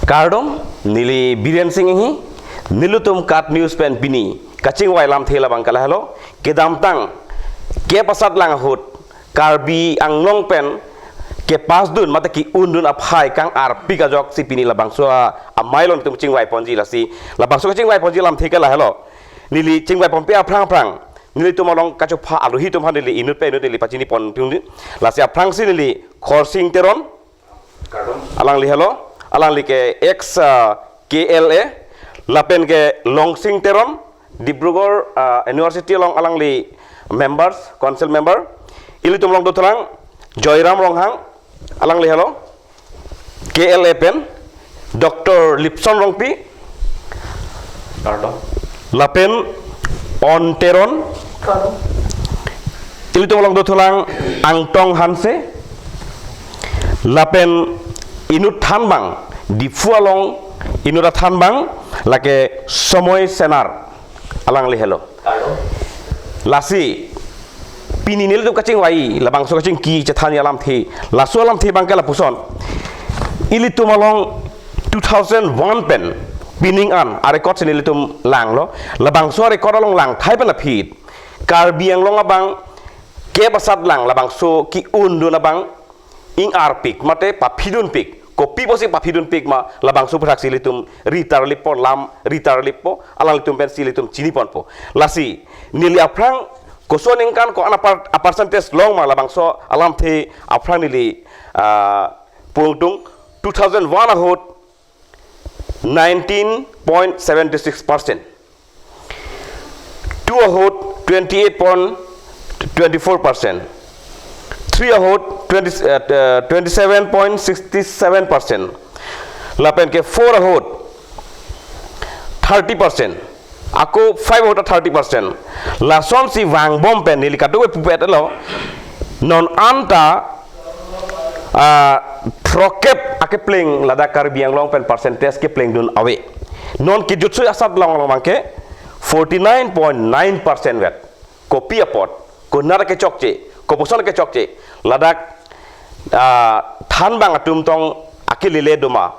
Kardom nili Biren Singhi nilutum kat news pen bini kacing wailam thela bangkala hello kedam tang ke pasat lang hut karbi ang long pen ke pas dun mata ki undun aphai kang arpi ka jok si pini labang so a mailon tum chingwai ponji la si labang so chingwai ponji lam thekala hello nili chingwai pompe aprang prang nili tum along kacho pha aluhi tum han nili inut pe inut nili pachini pon tung la si aprang si nili khorsing teron alang li hello alang li ke x KLA lapen ke longsing teron Dibrugarh University along alang li members council member ili tum long dotrang Joyram Ronghang alang li hello KLA pen Dr. Lipson Rongpi lapen on teron ili tum long dotrang Angtong Hanse lapen inut thanbang difualong inut thanbang lake somoy senar alang li hello lasi pini nil tu kacing wai labang so kacing ki chathani alam thi lasu alam thi bangkala puson ili tum along 2001 pen pining an a record sen ili tum lang lo labang so record along lang thai pen la phit karbiang long abang ke basat lang labang so ki undu labang ing arpik mate papidun pik kopi posi papidun pik ma labang so phak silitum ritar lipo lam ritar lipo alang litum pen silitum chini ponpo lasi nili aprang kosoning kan ko ana percentage long ma labang so alam the aprang nili pungtung 2001 ahot 19.76% 2 ahot 28.24% 3 ahot 27.67% lapen ke 4 ahot 30% ako 5 ahot 30% lason si wang bom pen nili kadu pupet lo non anta trokep ake pling lada karbiang long pen percentage ke pling dun awe non ki jutsu asat long mangke 49.9% wet kopi apot ko nar ke chokche ko poson ke chokche ladak than bang atum tong akilile duma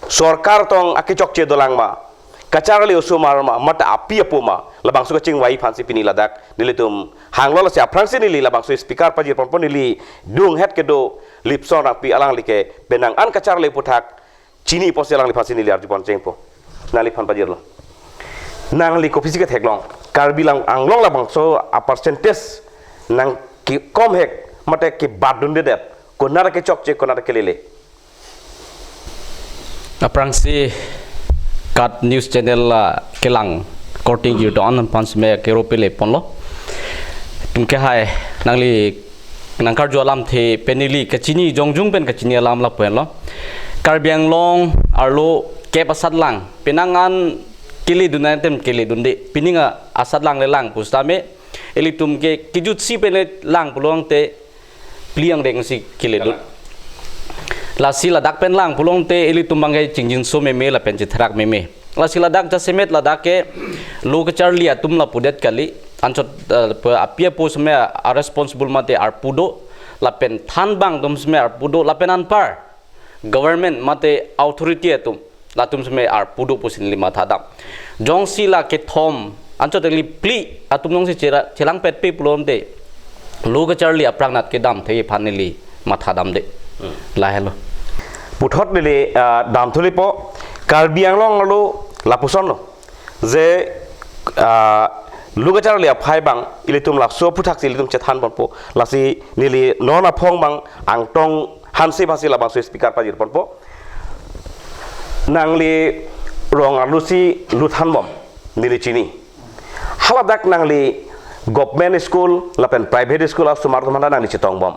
sarkar tong aki chokche dolang ma kacharali usumar ma mata api apuma labang su kaching wai phansi pini ladak nilitum hanglo la sia frangsi nili labang su speaker pajir pon nili dung het ke do lipson api alang like benang an kacharali puthak chini pose alang li phansi nili arjupon chengpo nali phan pajir lo nang li ko fisika theklong karbilang anglong labang so a percentage nang ki kom hek mate ki badun de det ko nar ke chok che ko nar ke lele aprangsi kat news channel la kelang korting yu don pans me ke ropele ponlo tumke hai nangli nangkar jo alam the penili kachini jongjung pen kachini alam la pen lo karbiang long arlo ke pasat lang penangan kili dunatem kili dunde pininga asat lang le lang pustame elitum ke kijut si pen lang pulong te pliang deng si kili dut la sila dak pen lang pulong te elitum bangai chingjin so me la pen chithrak me la sila dak ja semet la dak ke lok charlia tum la pudet kali anchot apia pos me a responsible mate ar pudo la pen than bang dum sme ar pudo la pen an par government mate authority atum la tum sme ar pudo posin lima thadam jong sila ke thom anchot li pli atum nong se chelang pet pe pulom de lok charli aprang nat ke dam thei phanili matha dam de la hello puthot nili dam thulipo karbiang long lo lapuson lo je lugachar le phai bang ilitum lakso puthak ilitum chethan bonpo lasi nili nona phong bang angtong hansi bhasi la bang speaker pajir bonpo nangli rong alusi luthan bom nili chini haladak nangli government school lapen private school of sumar thumana nangli chitong bom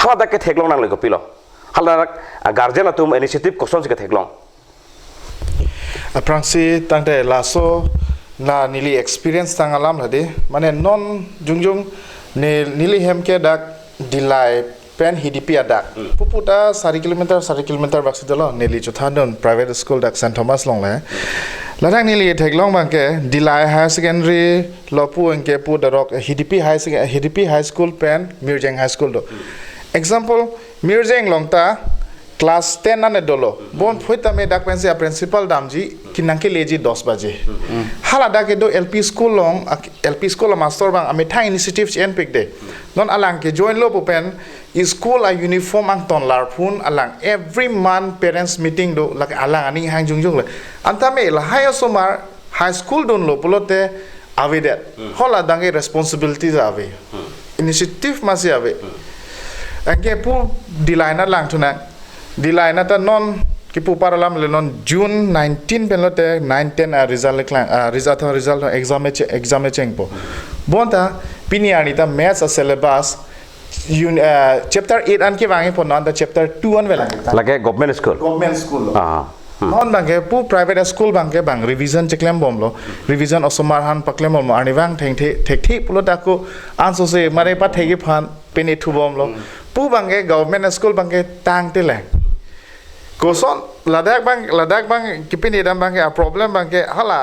haladak ke theklong nangli kopilo haladak guardian atum initiative koson se ke theklong aprangsi tangte laso na nili experience tangalam hade mane non jungjung ne nili hemke dak dilai pen hidipi adak puputa 4 km baksidalo nili chothandon private school dak St Thomas long la ladang nili theklong bangke dilai higher secondary lopu enke pu darok hidipi high school pen mirjeng high school do example mirjeng longta class 10 ना ने Dolo bone फोइता में डाक Pendse principal Damji किनंके lazy 10 बजे हाला डाके दो LP school master बांग अमे था इनिशिएटिव चेन पिक दे नॉन अलांग के जॉइन लो पुपेन स्कूल आ यूनिफॉर्म आंग तोन लारफुन अलांग एवरी मंथ पेरेंट्स मीटिंग दो लक अलांग अनि हांग जुंग ले अंता में लहाय सोमार हाई स्कूल दोन लो पुलोते आवे दे होला दांगे रिस्पांसिबिलिटी आवे इनिशिएटिव मासे आवे अंके पु दिलाइना लांग थुना दिलाइना ता नॉन कि पु पारलाम ले नॉन जून 19 पेनलोते 9 10 रिजल्ट एग्जाम में चेंगपो बोंता पिनियानी ता मैथ्स सिलेबस चैप्टर 8 अन के वांगे पो नॉन द चैप्टर 2 अन वेला लगे गवर्नमेंट स्कूल नॉन बांगे पु प्राइवेट स्कूल बांगे बांग रिवीजन चेक्लेम बोमलो रिवीजन असमार हान पक्लेम बोमलो आनि वांग ठेंगथे पुलो दाको आंसो से मारे पा ठेगे फान पेने थु बोमलो पु बांगे गवर्नमेंट स्कूल बांगे तांगते ले कोसन लदाख बांग किपिनी दम बांगे आ प्रॉब्लम बांगे हाला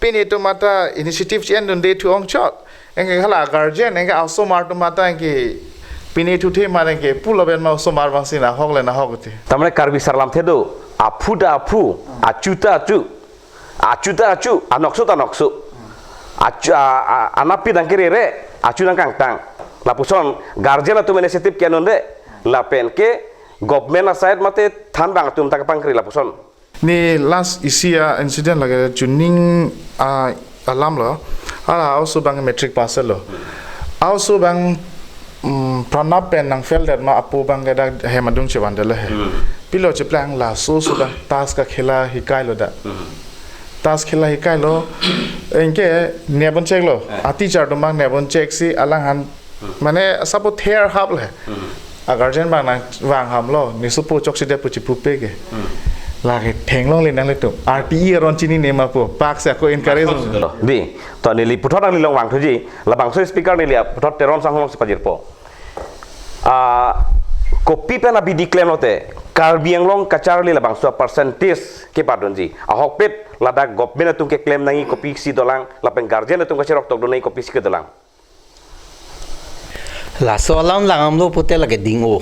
पेने तो माता इनिशिएटिव चेन दुंदे थु ओंग चॉट एंगे हाला गार्जियन एंगे आसो मार तो माता एंगे पिने थु थे मारे के पुलो बेन मा असो मार बांसिना हगले ना हगते तमने कार्बी सरलाम थे दो afuda afu acuta acu anoksu anapi dangkere acu dang kangtang lapuson garjela tu inisiatif kianon de lapen ke government aside mate than bang tum tak pangkri lapuson ni last isia incident lage juning alam lo ala also bang metric pass lo also bang pranap pen nang fail that ma apu bang da hemadung chewandele he pilo cheplang la so da task ka khela hikai lo da task khela hikai lo enke nebon check lo a teacher to mang nebon check si alang han mane sapo thair hab le a guardian bang na wang ham lo ni su pu chok si de pu chi pu pe ke la ke theng long le nang le tu RTE ron chini ne ma pu pak sa ko encourage di to ni li puthot ang ni long wang thuji la bang so speaker ni lia puthot teron sang hong spajir po kopi pe na bi declare lote Karbiang long kachar li labang so percentage ke padon ji ahok pet ladak government tung ke claim nangi kopi si dolang lapeng guardian tung ka serok tok donai kopi si ke dolang la so alam langam lo pute lage dingo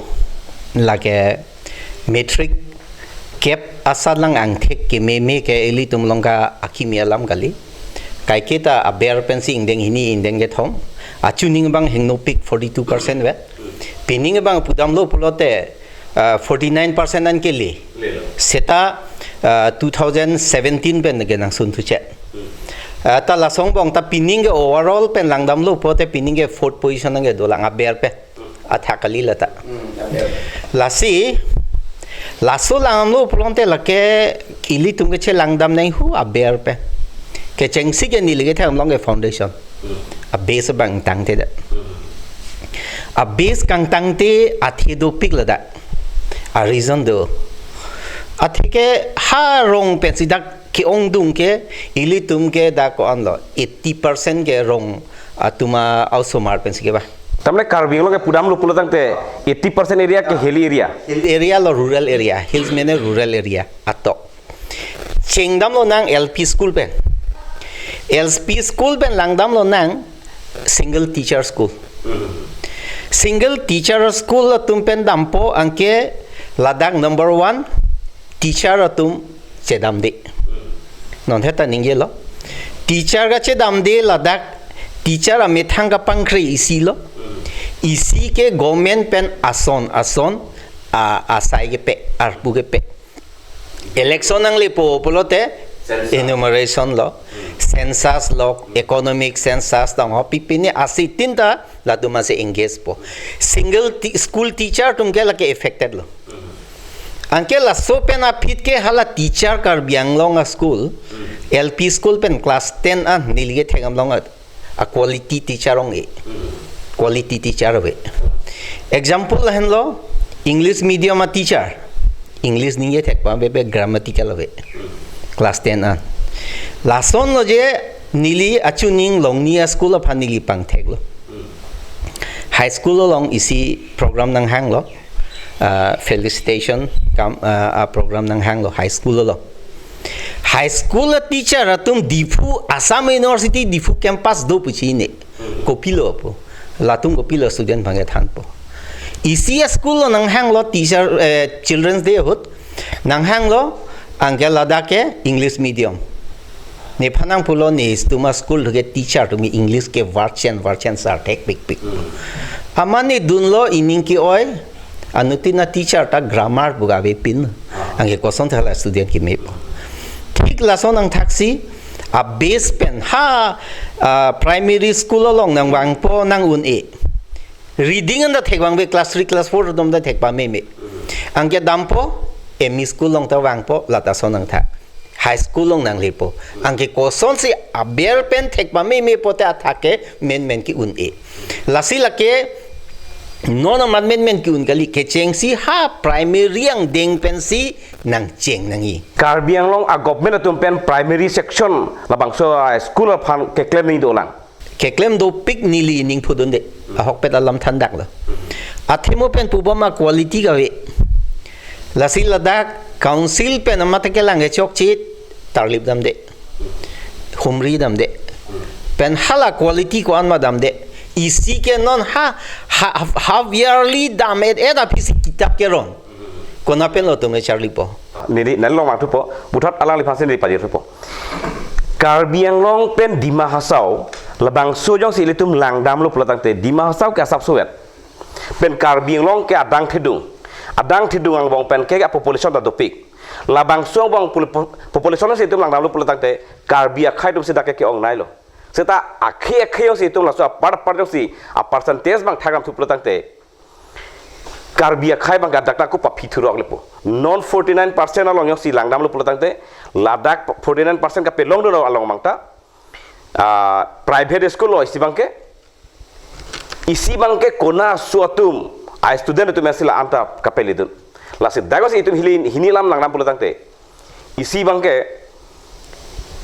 lage metric cap asal lang ang thek ke me ke eli tum long ka akimi alam gali kai ke ta aber pensi indeng hini indeng ge thom achuning bang hengno pick 42% we pining bang pudam lo pulote 49% an ke li seta 2017 pen ge nang sun thu che ta la song bong ta pining ge overall pen langdam lo pote pining ge 4th position ge dolang a ber pe athakali la ta la si la so langam lo plonte la ke ili tum ge che langdam nai hu a ber pe ke chengsi ge ni le ge tham long ge foundation a base bang tang te da a base kang tang te athi do pik la da a reason do athike ha rong pe sidak ki ong dung ke ili tum ke da ko an lo 80% ke rong atuma also mar pen ke ba tamne Karbiang lo ke pudam lo pulotang te 80% area ke hilly area lo rural area hills mene rural area ato chengdam lo nang LP school pen LP school pen langdam lo nang single teacher school single teacher school tum pen dampo anke Ladakh number 1 teacher atum chedam de non heta ninge lo teacher ga chedam de Ladakh teacher ame thanga pangkhri isi lo isi ke government pen ason a asai ge pe arpu ge pe election ang le po polote enumeration lo census lo economic census dang ho pipini asi tinta la duma se engage po single school teacher tum ke la ke affected lo anke la so pen a fit ke hala teacher Karbiang long school LP school pen class 10 an nilige thegam long a quality teacher ong e quality teacher we example hen lo English medium a teacher English ninge thek pa be grammatical we class 10 an la son lo je nili achuning long nia school of hanili pang thek lo high school long isi program nang hang lo felicitation a program nang hang lo high school lo high school teacher atum difu Assam University difu campus do puchi ne kopilo po latung kopilo student bhange than po ECS school lo nang hang lo teacher children's day hut nang hang lo angke ladake English medium ne phanang pulo ne stuma school ke teacher to me English ke varchen sar tek big amani dunlo ining ki oi anutina teacher ta grammar bugabe pin angke koson thala student ki me thik lason ang taxi a base pen ha primary school long nang wangpo nang un e reading and the tekwang be class 3 class 4 dom da tekpa me angke dampo ME school long ta wangpo lata sonang tha high school long nang lipo angke koson si aber pen tekpa me pote athake men ki un e lasi lake non men ki un kali ke cheng si ha primary ang deng pen si nang cheng nangi Karbi Anglong a government atum pen primary section labang so school phan ke claim ni do lang ke claim do pick nili ning phudun de a hok pet alam thandak la athemo pen pubama quality ga we lasi ladak council pen amata ke lang chok chit tarlip dam de humri dam de pen hala quality ko an madam de isi ke non ha yearly dam eda pisi kitab ke ron kona pen lo tume charli po ni nalong ma thu po buthot alang li phasen ni paji thu po Karbi Anglong pen Dima Hasau labang so jong si litum lang dam lo pulatang te Dima Hasau ke asap suet pen Karbi Anglong ke adang thidung ang bong pen ke population ta topik labang so bong population si litum lang dam lo pulatang te Karbi akhai dum sida ke ong nai lo seta akhe si litum la so par jong si a percentage bang thagam thu pulatang te Karbi akhai bang gadakta ko papi thurok lepo non 49% along si lang dam lo pulatang te Ladak 49% ka pelong do along mangta private school lo isi bangke kona suatum a student tu mesila anta kapelidun lasit dagos itum hinilam langnam pulatang te isi bangke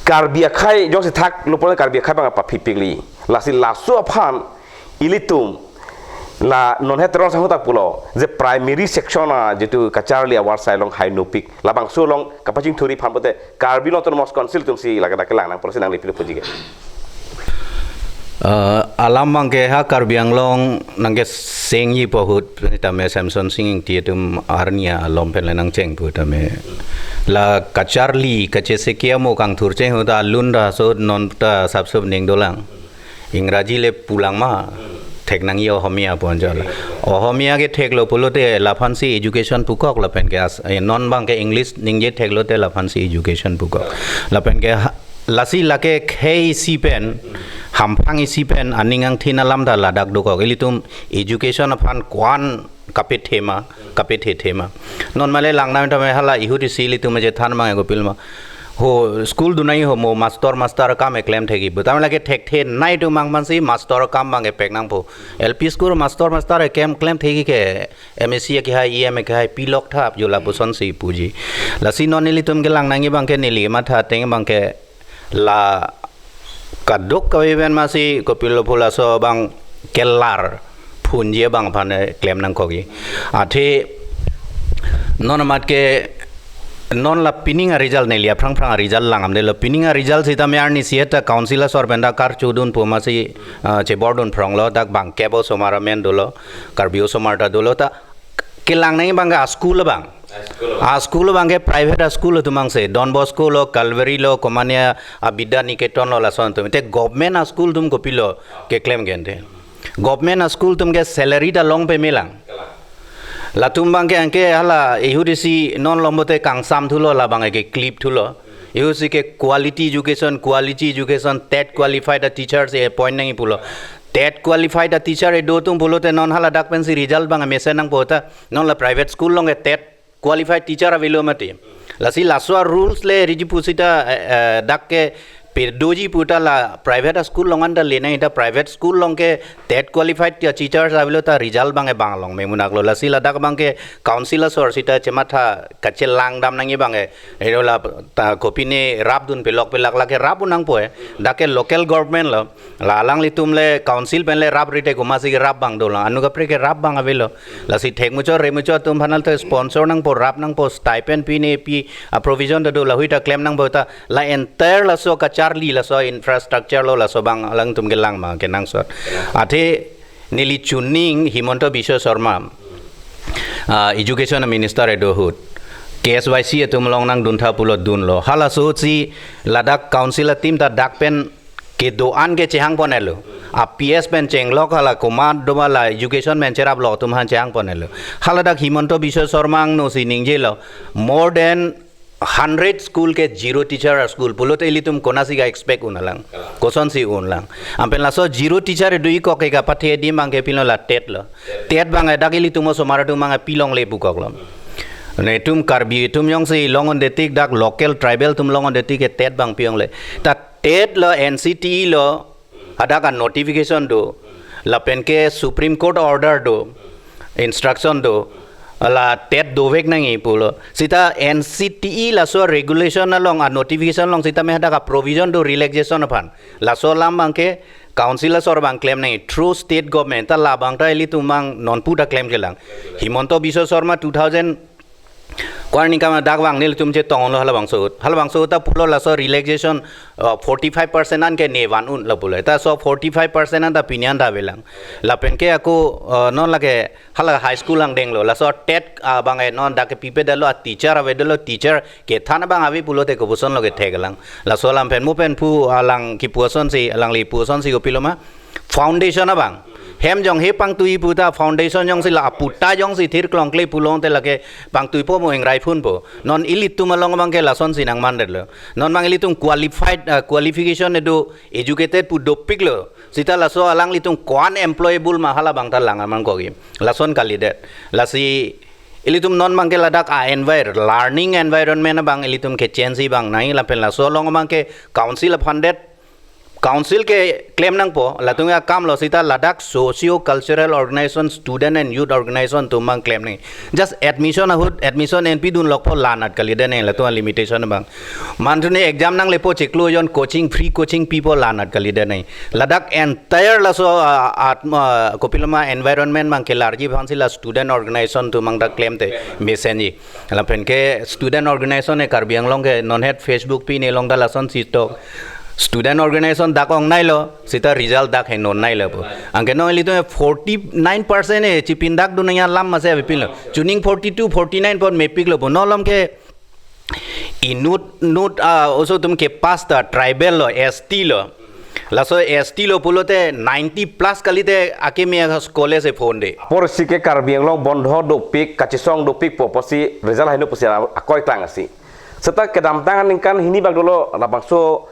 Karbi akhai jong si thak lo pulatang Karbi akhai bang pa pipigli lasit lasu aphan ilitum la non heteron sang tak pulo je primary section jitu kacharli award sailong high nopik labang sulong kapacing thuri phampote Karbi autonomous council tumsi lagada kelang nang polisi nang lipilu pujige alam mangke ha Karbi Anglong nangke sengyi pohut tame Samson singing tietum arnia lompen lenang cheng pu tame la kacharli kachese kiamo kang thur cheng hoda lunda so non ta sabsob ning dolang इंग्राजी ले पुलांग मा take नंगी ohomia ponjol ohomia ke tek lo pulote la fancy education pukok la pen ke non bang ke english ningje tek lo te la fancy education pukok la pen ke lasi lake khei si pen hampang si pen aningang thinalam da ladak do ko elitum education aphan kwan kapit thema non male langna ta me hala ihudi sili tum je than ma go pilma ho school dunai ho mo master kam claim thegi butam lage thek the nai tu mang man si master kam mang pek nang po lp school master kem claim thegi ke msc ke hai em ke hai pilok thap yo la buson si puji la si non li tum ke lang nangi bang ke nili ma tha teng bang ke la kadok ka ben ma si ko pilo pula so bang kelar punje bang phan claim nang ko gi athe non mat ke non la pinning a result ne lia phrang a result langam de la pinning a result sita me arni sieta councilor sor benda kar chudun poma si che bordon phrang lo dak bang kebo somara men dolo karbio somarta dolo ta ke lang nai bang a school bang ke private school tu mang se Don Bosco lo Calvary lo Komania Abida Niketon lo la son tu te government school tum ko pilo ke claim gente government school tum ke salary da long pe milang la tumbang ke anke hala ehudisi non lombote kangsam thulo la bang ke clip thulo ehusi ke quality education tet qualified teachers e point nang pulo tet qualified teacher e do tum pulo te non hala dak pensi result bang mesen nang pota non la private school long e tet qualified teacher avelo mate la si laswa rules le riji pusita dak ke Perdoji puta la private school longan da lena ita private school long ke tet qualified teachers avilo ta result bang e bang long memunak lo la sila dak bang ke councilor sor sita chematha kachel lang dam nangi bang e erola ta kopine rap dun pelok pelak la ke rap unang poe dak ke local government lo la lang litum le council pen le rap rite gumasi ke rap bang do la anu ka pre ke rap bang avilo la si thek mucho re mucho tum phanal te sponsor nang po rap nang po stipend pine pi provision da do la huita claim nang bota la entire la so ka Charlie la so infrastructure lo la so bang alang tum gelang ma ke nang so athe nili chuning Himonto Biswa Sharma education minister edo hut KSYC etum long nang dun tha pulot dun lo hala so chi Ladakh council team ta dak pen ke do an ke chehang ponelo a PS pen cheng lok hala komad do bala education men cherap lo tum han chehang ponelo hala dak Himanto Biswa Sharma no si ningje lo more than 100 school ke zero teacher school pulo te litum kona si ga expect unalang koson si unlang ampen la so zero teacher dui ko ke ga pathe di mangke pilo la tet bang da ke litum so maratu manga pilong le bukok lom ne tum karbi tum yong si longon detik dak local tribal tum longon detik ke tet bang piong le ta tet lo NCTE lo ada ka notification do la pen ke Supreme Court order do instruction do ala tet dovek nangi pulo sita NCTE la so regulation along a notification long sita me hada ka provision do relaxation upon la so lam bangke council sor bang claim nai through state government ta la bang ta eli tumang non puta claim kelang Himanto Biswa Sharma 2000 Kwarni kama dak bang nil tum che tong lo halabang so ta pulo la so relaxation 45% an ke ne wan un la pulo ta so 45% an da pinyan da belang la pen ke aku non la ke hala high school ang deng lo la so tet bang e non da ke pipe da lo teacher ave da lo teacher ke thana bang avi pulo te ko buson lo ke thegalang la so lam pen mu pen pu alang ki puason si alang li puason si ko piloma foundation abang hem jong he pang tui puta foundation jong si la puta jong si thir klong klei pulong te lage pang tui po mo eng rai phun po non ilit tu malong bang ke la son sinang mandel lo non mang ilit tung qualified qualification edu educated pu dopik lo sita la so alang litung kwan employable mahala bang ta lang amang ko gi la son kalidet la si ilitum non mang ke ladak a learning environment bang ilitum ke change bang nai la pen la so long mang ke council funded council ke claim nang po latunga kam lo sita Ladakh socio cultural organization student and youth organization tumang claim ni just admission NP dun lok po lanat kalide ne latunga limitation bang manthune exam nang lepo cheklo yon coaching free coaching people lanat kalide ne Ladakh entire la so kopilama environment mang ke larji bhansila student organization tumang da claim te mesenji la pen ke student organization e Karbi Anglong ke non head Facebook pi ne long da la son sitok student organization dak ong nai lo sita result dak he non nai lo angke no li to 49% e chipin dak dunia lam ma se pin lo tuning 42 49 pon mepik lo no lam ke inut also tum ke pasta tribal lo ST lo la so ST lo pulote 90 plus kalite akemi skole se phone de por si ke Karbi Anglong bondho dopik kachisong dopik poposi result haino posi akoi tang asi seta kedam tangan ningkan hini bag dolo labangso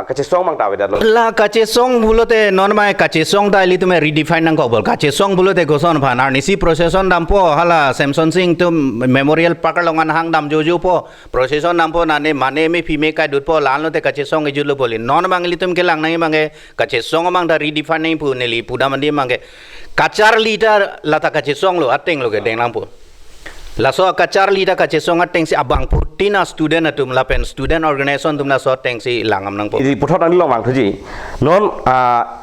kachisong mang tawe dalo la kachisong bulote non mai kachisong da li tume redefine nang ko bol kachisong bulote goson phanar nisi procession dampo hala Samson Singh tum memorial park longan hang dam jojo po procession dampo nane mane me phime kai dut po lan lote kachisong e julo boli non mang li tum ke lang nai mange kachisong mang da redefine nai pu neli puda mandi mange kachar liter lata kachisong lo ateng lo ke deng lampo la so kachar lita kachisong ateng si abang putina student atum la pen student organization tum la so teng si langam nang po di puthot ani long mang thuji non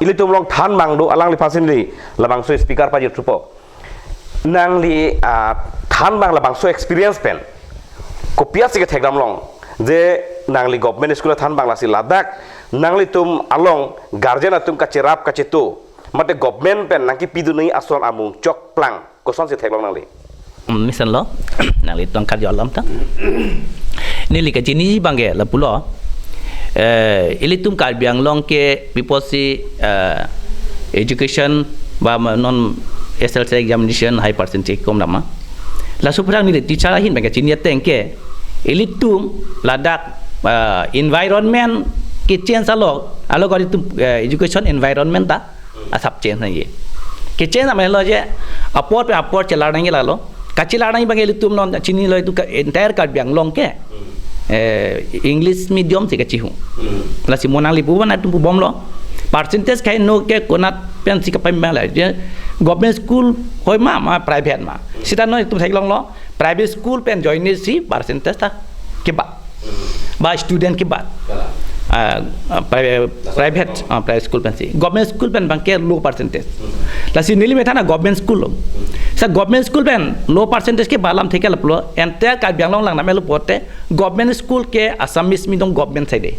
ilitum long than mang do alang li phasin li labang so speaker pa jutrupo nang li than bang labang so experience pen kopia si ke thekdam long je nang li government school than bang la si Ladakh nang li tum along guardian atum kachirap kachetu mate government pen nang ki pidunai ason amung chok plang koson si theklong nang li misan lo nang li tong kat yolam ta ni li ka jini bangge la pulo ilitum Karbi Anglong ke piposi education ba non SLC examination high percentage kom nama la suprang ni teacher hin bangge jini tengke ilitum Ladakh environment ke change alo gari tum education environment ta asap change na ye ke change na lo je aport chala nang la lo kachila nang bang ilitum non chini lo itu entire Karbi Anglong ke English medium se kachi hu la si monang li buban atum bom lo percentage kai no ke konat pen si ka pam la je government school hoi ma private ma sita no tum thai long lo private school pen join ni si percentage ta ke ba student ke ba private school pen si government school pen bang ke low percentage la si nili methana government school lo sa government school pen low percentage ke balam theke laplo entire Karbi Anglong lang namelo pote government school ke Assamese medium government side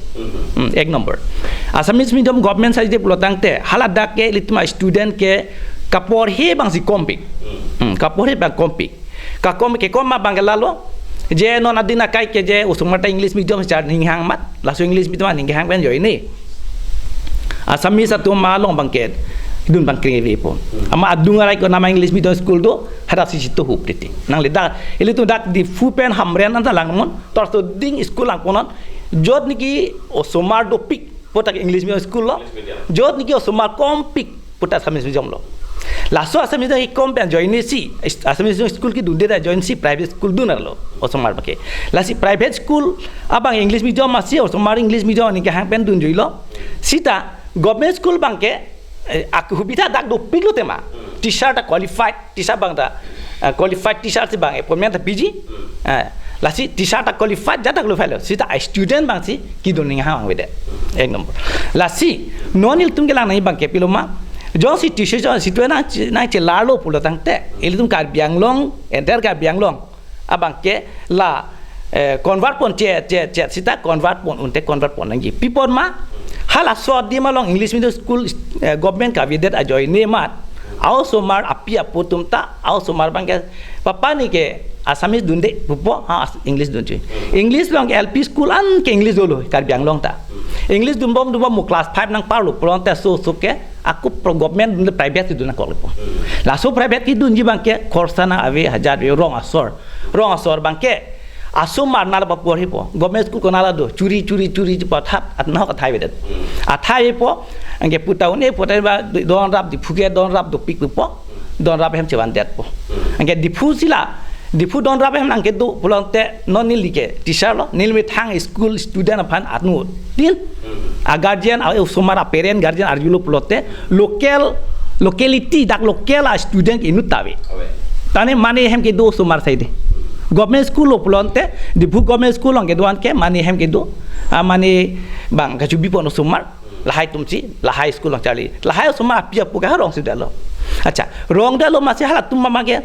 ek number Assamese medium government side de plotangte halada ke litma student ke kapor he bang si kompik kapor he bang kompik kakom ke kom ma bangala lo je non adina kai ke je usumata English medium char ning hang mat la so English medium ning hang ben joi ni asami satu ma long bangket dun bang kri pon ama adunga rai ko nama English medium school do hada si situ hu priti nang le da ile tu dak di fu pen hamren an lang mon tor so ding school lang konon jod niki osomar do pik potak English medium school lo jod niki osomar kom pik potak asami medium lo laso asami da kom pen join ni si asami school ki dunde da join si private school dunar lo osomar bake la si private school abang English medium masih osomar English medium ni ke hang pen dun joi lo sita government school bangke aku hubita dak do piglo tema teacher ta qualified teacher bang ta qualified teacher si bang appointment ta PG la si teacher ta qualified jata lo fellow si ta student bang si ki do ning ha wede ek number la si nonil tum gelang nai bang ke piloma jo si teacher jo si tu na che lalo pulo tang te il tum kar biang long enter kar biang long abang ke la convert pon che si ta convert pon unte convert pon nang pipon ma hala so di malong English medium school government ka videt a join ne mat au so mar apia potum ta au so mar bangke papa ni ke asamis dunde pupo ha English dunje English long LP school an ke English dolo kar biang long ta English dum bom mu class 5 nang parlo plon ta so ke aku pro government dunde private dun ko lepo la so private ki dunji bangke khorsana ave 1000 euro rong asor bangke asum marnal papor hipo government school konala do curi pathap atna ka thai bedet athai po ange putau ne potai ba don rap di phuge don rap do pik po don rap hem chewan det po ange di phusila di phu don rap hem ange do polonte non nilike teacher lo nilmi thang school student aphan atnu tin a guardian a sumara parent guardian arjulo plote locality dak local a student inutawe tane mane hem ke do sumar saide government school lo plonte di bu government school ang gedwan ke mani hem gedo mani bang ka jubi pon sumar lahai tumci lahai school ang chali lahai sumar pia puka rong su dalo acha rong dalo masih halat tum mama ke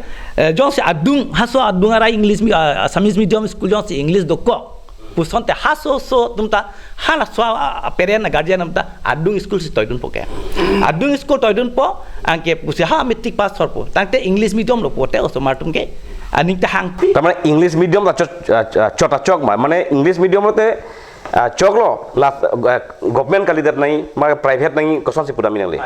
jong se adung haso adung ara English Assamese medium school jong se English do ko pusonte haso so tumta hala so parent guardian amta adung school si toidun poke adung school toidun po angke pusi ha metric pass sorpo tangte English medium lo pote osomar tumke aning ta hang pi tamane English medium la chota chok mane English medium te chok lo la government kalidat nai ma private nai koson si puda minang le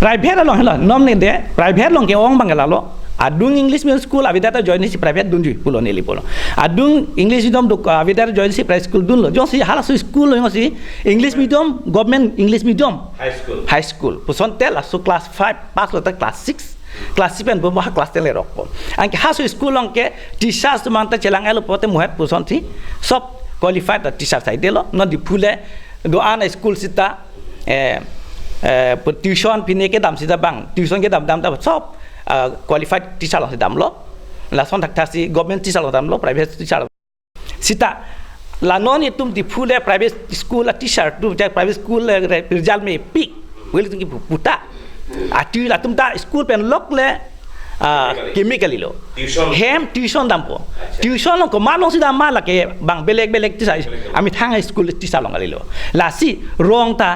private lo hela nom ne de private lo ke ong bangala lo adung English medium school avidata join si private dunju pulo neli pulo adung English medium do avidata join si private school dun lo jo si hala si school lo si English medium government English medium high school puson tel so class 5 pass lo ta class 6 class 7 bo ha class 10 le rok ang ke haso school long ke teachers manta chelang elo pote muhat puson thi sob qualified teacher sai de lo no di phule do an school sita tuition pine ke dam sita bang tuition ke dam ta sob qualified teacher lo dam lo la son tak si government teacher lo dam lo private teacher sita la non itum di phule private school teacher tu private school result me pick weli tu ki puta ati la tumta school pen lok le chemically lo hem tuition dampo tuition lo ko malong sida mala ke bang belek tisa ami thang school tisa long ali lo la si rong ta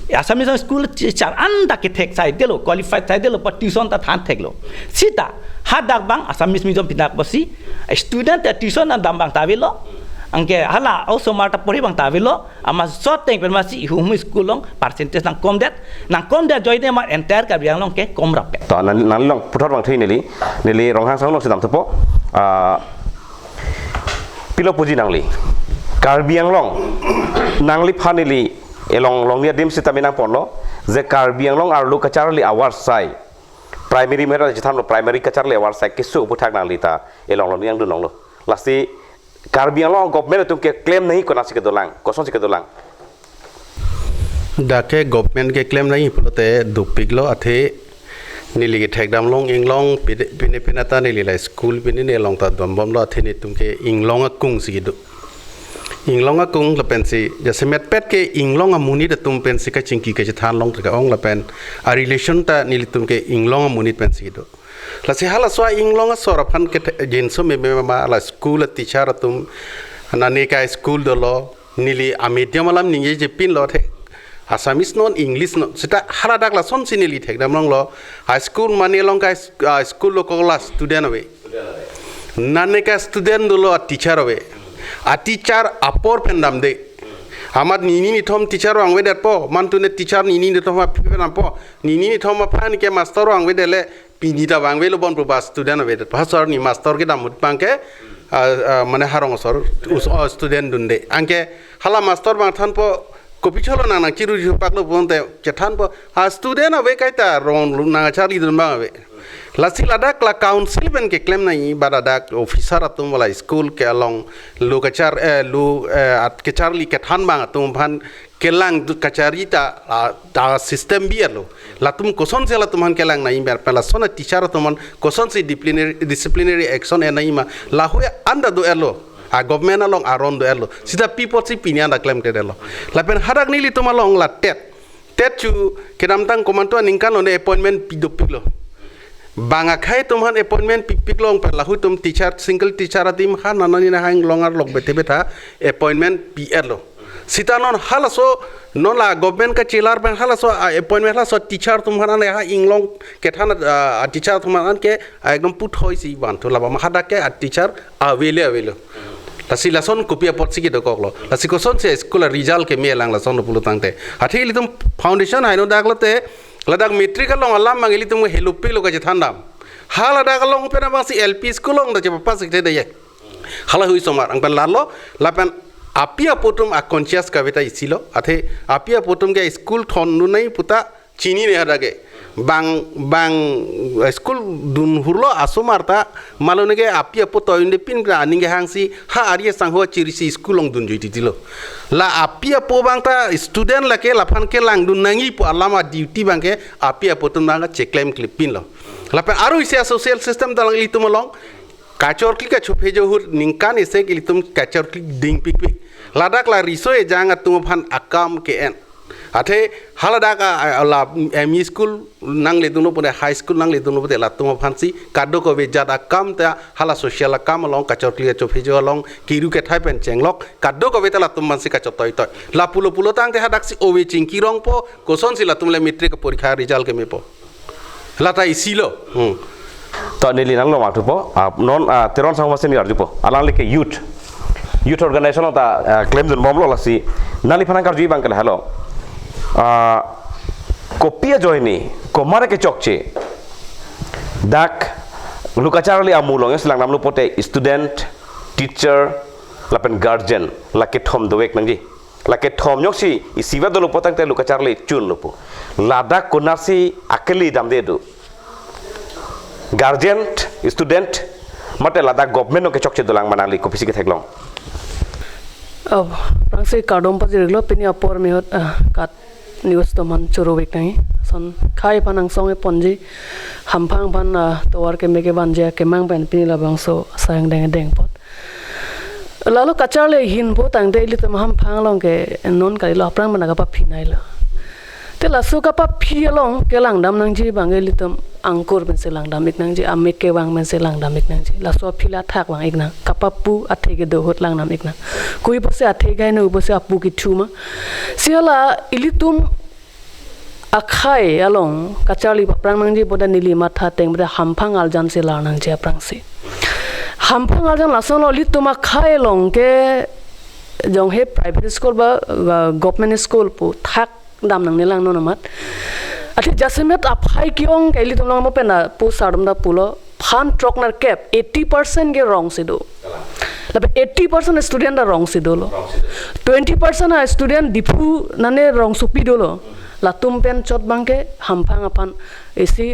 Assamese school teacher anda ke thek sai delo qualified sai delo but tuition ta than thek lo sita hadak bang Assamese medium pinak basi student tuition dam bang tavilo angke hala also marta pori bang tavilo ama soteng pen masi hum school long percentage nang kom det join ma entire ka biang long ke kom rap ke to nan long puthot bang thei neli rong hang sang long sidam thopo pilo puji nangli karbiang long nangli phanili elong nia dim sita minang ponlo je karbiang long arlu kacharli awar sai primary mera jitham lo primary kacharli awar sai kisu puthak nangli ta elong lo niang du nong lo lasi karbiang long government tum ke claim nahi kona sike dolang koson sike dolang dake government ke claim nahi pulote dupiglo athe nili ke thekdam long inglong pine pinata nili la school pine ne long ta dombom lo athe ni tum ke inglong akung sigidu inglong akung la pensi jasemet pet ke inglong amuni de tum pensi ka chingki ke than long ka ong la pen a relation ta nili tum ke inglong amuni pensi do la se hala so inglong a sora phan ke jinso me ma la school teacher tum nani ka school do lo nili a medium alam ninge je pin lo the Assamese non English non sita hala dak la son sinili thek dam long lo high school mani long ka school lo ko la student away নানে কা student দুলো আর teacher হবে আর teacher আপর পেন্দাম দে আমার নিনি নিথম teacher আংবে that প মানতুনে teacher নিনি নিথম পেনাম প নিনি নিথম fun কে master আংবে দেলে পিনিটা বাংবে লবন প্রবা student হবে ভাষার নি মাস্টার কে দাম পাঙ্কে মানে হারংসর স্টুডেন্ট দুন্দে আংকে হালা মাস্টার বাং থান প কপি চলো না না চিরু পাকলো বনতে কে থান প স্টুডেন্ট হবে কাইতা রং না চারি দুন বাং হবে লাসি লাদাক লা council ben ke claim nai baradak officer atum wala school ke along lu kachar lu at ke charli ke than bang atum bhan kelang du kachari ta system bi alo latum koson se la tuman kelang nai ber pela sona teacher atum koson se disciplinary action e nai ma la hu anda do elo a government along aron do elo sida people si pinya da claim ke elo la pen harak ni li tumalong la tet chu kedam tang komanto ningkan on appointment pidopilo banga khai tumhan appointment pik long pa lahu tum teacher single teacher atim khan nanani na hang longar lok bete beta appointment pr lo sitanon halaso non la government ka chilar ban halaso appointment halaso teacher tumhan ne ha inglong ke than teacher tumhan ke ekdom put hoi si ban to laba mahada ke teacher avele lasi lason kopia potsi ki doklo lasi koson se school result ke me lang lason pulo tangte athi litum foundation haino daglote ladak metric along alam mangili tum helupi lo kaje thandam hala dak along pena basi lp school long da je pas ke de ye hala hui somar ang lalo lapan apia potom a conscious ka beta isilo athe apia potom ke school thon nu nai puta chini ne hadage bang school dun hurlo asomarta malone ke apia poto inde pin gra aninge hangsi ha ariya sangho chirisi school long dun joiti dilo la apia po bangta student la ke laphan ke lang dun nangi po alama duty bangke apia potom nanga check claim clip pin lo lapan aru isia social system dalang litum long kachor klik ka chophe jo hur ningkan ise ke litum kachor klik ding pik ladak la riso e janga tum phan akam ke en athe haladak la mi school nang le duno pone high school nang le duno pone la tum phansi kado ko be jada kam ta hala social kam long kachor klik chophe jo long kiru ke thai pen chenglok kado ko be ta la tum mansi ka chotoi toy la pulo tang te hadak si owe ching kirong po koson si la tum le metric porikha result ke me po lata isilo to nili nang lo maktu po non teron sang masin yar jupo alang le ke youth organization ta claim jon bomlo lasi nali phana kar jui bang kala hello kopia joini komare ke chokche dak lukacharli amulong eslang namlu pote student teacher lapen guardian lake thom dowek nangji lake thom nyoksi isiba dolo potang te lukacharli chun lupu ladak konasi akeli damde du guardian student mate ladak government ke chokche dolang manali kopisi ke theklong अब प्रांसे कार्डोम पर जिरलो पिनी अपर में होत काट news तो मन चुरो bake नहीं सन खाई पनंग सोंगे पंजी हमफांग पन तोवार के मेके बंजे के मांग पन पिनी लबंग सो सांग देंग पत लालो कचार ले हिन पो तंग दे इली तो हम फांग लोंग के नॉन करी लो अपरांग मना का पा फिनाई लो ते लासो का पा फियलोंग के लांगदाम नंजी बांगे इली तो angkur ben se langdam ik nang ji amek ke wang men se langdam ik nang ji la so phila thak wang ik na kapapu athe ke do hot langnam ik na koi bose athe gai no bose apu ki thuma siala ilitum akhai along kachali prang nang ji boda nili matha teng boda hamphang aljan se la nang ji prang se hamphang aljan la so lo litum akhai long ke jong he private school ba government school pu thak dam nang ne lang no namat अति जसमेत आप high क्यों कैली तुम लोग मो पे ना पू साड़म दा पुलो फान ट्रक नर कैप 80% के रॉन्ग से दो लब 80% स्टूडेंट दा रॉन्ग से दो लो 20% आ स्टूडेंट डिफू नने रॉन्ग सुपी दो लो ला तुम पेन चोट बांगे हम फांग अपन ऐसी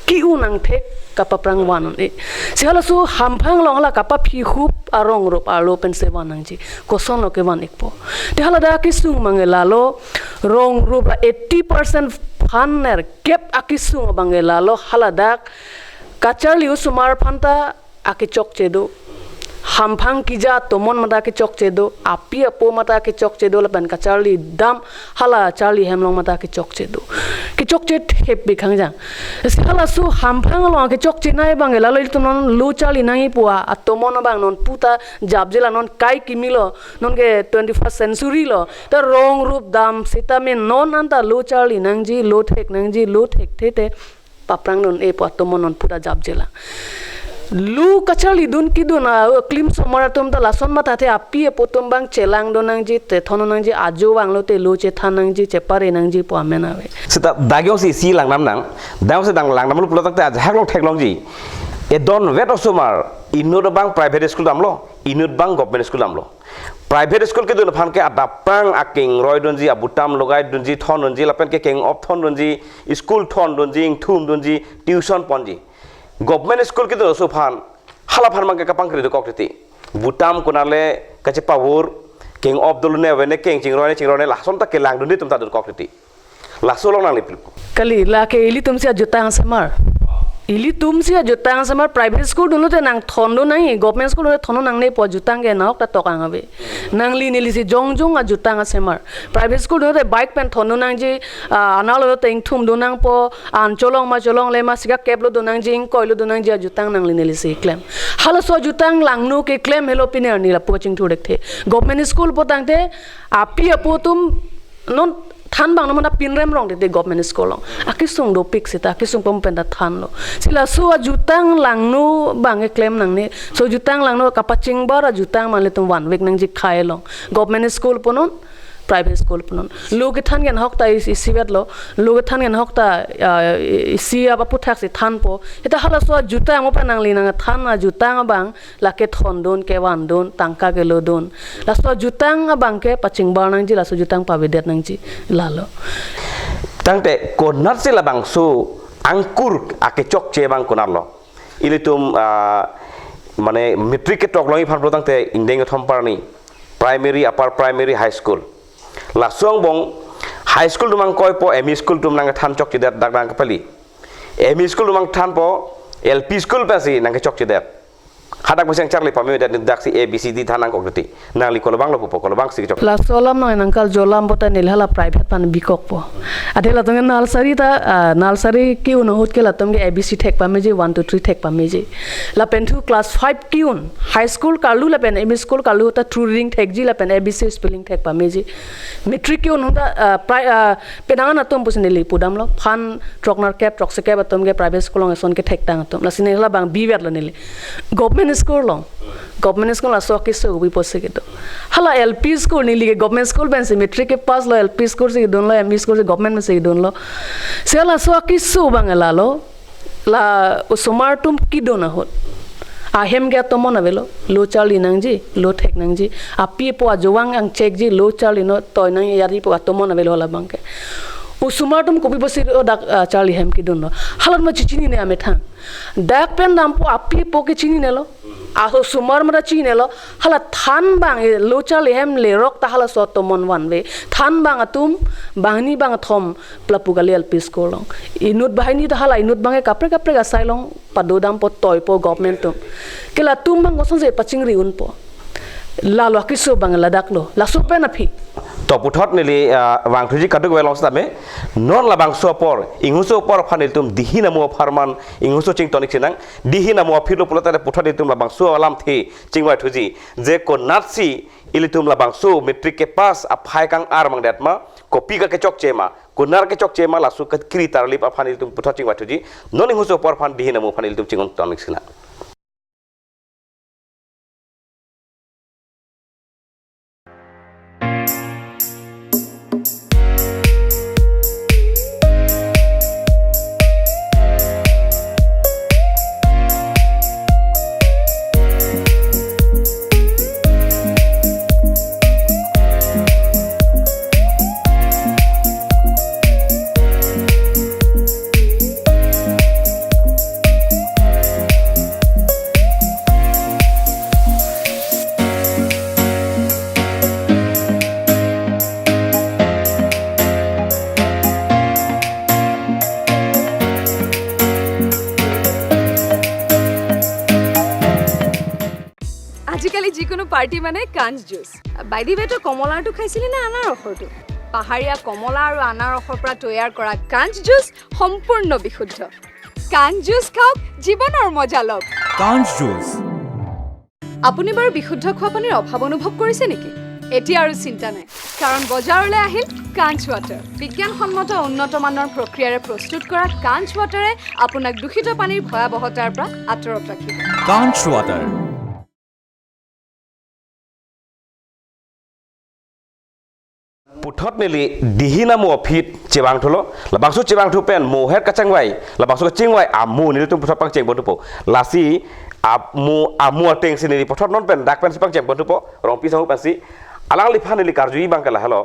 की उनंग थे कपा प्रंग वानन ए सिहला सु हम फांग लोंग ला कपा फी खूब आरोंग रोप आलो पेन से वानंग जी कोसन लो के वान एक पो ते हला दा किसु मंगे लालो रोंग रूप 80% फानर केप आकिसु मंगे लालो हला दा कचरली सुमार फंता आके चोक चेदो हम फांग किजा तोमन मदा के चोक चेदो आपी अपो मदा के चोक चेदो लबन कचरली दम हला चार्ली हेमलोंग मदा के चोक चेदो कि चोक चेद हेप बिखांग जा हला सु हम फांग लो के चोक चिनाय बांगे लालो तुम लो चार्ली नंगी पुआ तोमन बांग नन पुता जाबजेला नन काई किमिलो नन के 21st सेंचुरी लो त रोंग रूप दाम सीता में नन अंता लो चार्ली नंगजी लो ठेक थे पापरांग नन ए पुआ तोमन नन पुता जाबजेला lu kachali dun kidun klim somara tum ta lason ma ta the api potom bang chelang donang ji te thononang ji ajo wang lo te lu che thanang ji che pare nang ji po amena we sita dagyong si lang nam nang dang se dang lang nam lu pulo tak ta haklong theklong ji e don vet osomar inod bang private school damlo inod bang government school damlo private school ke dun phan ke adapang aking roy don ji abutam logai don ji thon don ji lapen ke keng op thon don ji school thon don ji thum don ji tuition pon ji government school ke dun so phan hala phan mang ke kapang kri do kokriti butam kunale kache pawur keng op dol ne wene keng chingro ne la som ta ke lang don ni tum ta do kokriti la so long nang lipil kali la ke ili tum sia jutang samar ili tum sia jutang samar private school dun te nang thon do nang government school te thon nang ne po jutang ge nok ta tokang ave nang li ni li si jong jong a jutang samar private school te bike pen thon nang ji analo te thum do nang po an cholong le ma siga keblo do nang jing koilo do nang ji jutang nang li ni li si claim hala so jutang lang no ke claim hello piner ni la poaching thu dekhe government school potang te api apotum non than bang namana pinrem rong de government school long akisung do pik sita akisung pom pen da than lo sila so jutang lang no bang e claim nang ne so jutang lang no kapaching bara jutang man le tum wan week nang ji khai long government school ponon private school ponon loge than gen hok ta is sibat lo loge than gen hok ta si aba puthak si than po eta hala so jutang mo panang li nang than na jutang bang la ke thon don ke wan don tangka ke lo don la so jutang bang ke paching bar nang ji la so jutang pa videt nang ji la lo tangte konat sila bang so angkur ake chok che bang konar lo ilitum mane metric ke tok longi phan pro tangte indeng thom parni primary upper primary high school la suang bong high school dumang koi po ME school tum nang than chok chidat dak nang pali ME school dumang than po LP school pasi nang chok chidat hadak besang charli pami dat dak si ABCD thanang kokti nang li kolobang lo po kolobang si chok la solam no nangkal jolam bota nil hala private pan bikok po adela tong nalsari ta nalsari ki uno hot ke la tong ge ABC thek pa meji 1 2 3 thek pa meji la pen thu class 5 ki un high school kalu la pen ME school kalu ta true reading thek ji la pen ABC spelling thek pa meji metric ki un hota penang na tom pusne li pudam lo phan troknar cap trok se cap tom ge private school ong son ke thek tang tom la sine la bang bi wer la nile government school long government school la so ke so bi pose ke to hala LP school ni lige government school ben se metric ke pass lo LP school se don lo ME school se government me se don lo se la so ke so bang la lo la usumar tum ki don hot ahem ge to mon avelo lo chali nang ji lo thek nang ji api po ajwang ang check ji lo chali no toy nang yari po to mon avelo la bang ke usumar tum ko bi bosi o dak chali hem ki don lo halan ma chichini ne ame thang dak pen dam po api po ke chini ne lo aho sumar mara chini lo hala than bang lo chali hem le rok ta hala so to mon wan we than bang atum bangni bang thom plapu gal LP school long inut bahini ta hala inut bang kapre kapre ga sailong padodam po toy po government tum kela tum bang goson se paching ri un po la lo kiso bang la dak lo la su pe na phi to puthot nili wang thuji kaduk we long same non la bang so por inguso por phanil tum dihina mo farman inguso ching tonik sinang dihina mo philo pulata puthot tum la bang so alam thi chingwa thuji je ko natsi ilitum la bang so metric ke pass a phai kang ar mang dat ma copy ka ke chok chema kunar ke chok chema la su ka kri tar lip a phanil tum puthot chingwa thuji non inguso por phan dihina mo phanil tum chingon tonik sina আজিকালি যিকোনো party মানে কাঞ্জ juice বাইদি বেটো কমলাটো খাইছিলি না আনাৰ ৰসটো পাহাৰীয়া কমলা আৰু আনাৰ ৰসৰ পৰা তৈয়াৰ কৰা কাঞ্জ জুচ সম্পূৰ্ণ বিশুদ্ধ কাঞ্জ জুচ খাওক জীৱনৰ মজা লওক কাঞ্জ জুচ আপুনি বাৰু বিশুদ্ধ খোৱা পানীৰ অভাৱ অনুভৱ কৰিছে নেকি এতিয়া আৰু চিন্তা নাই কাৰণ বজাৰলৈ আহিল কাঞ্চ ৱাটাৰ বিজ্ঞানসন্মত উন্নত মানৰ প্ৰক্ৰিয়াৰে প্ৰস্তুত কৰা কাঞ্চ ৱাটাৰে আপোনাক দূষিত পানীৰ ভয়াৱহতাৰ পৰা আঁতৰত ৰাখিব কাঞ্চ water puthot nili dihina mo phit chewang tholo la bangsu chewang thu pen mo het kachangwai la bangsu chingwai amu nili tum puthot pang cheng botu po lasi amu ateng sinili puthot non pen dak pen sipang cheng botu po rong pi sahu pasi alang li phan nili karjui bang kala hello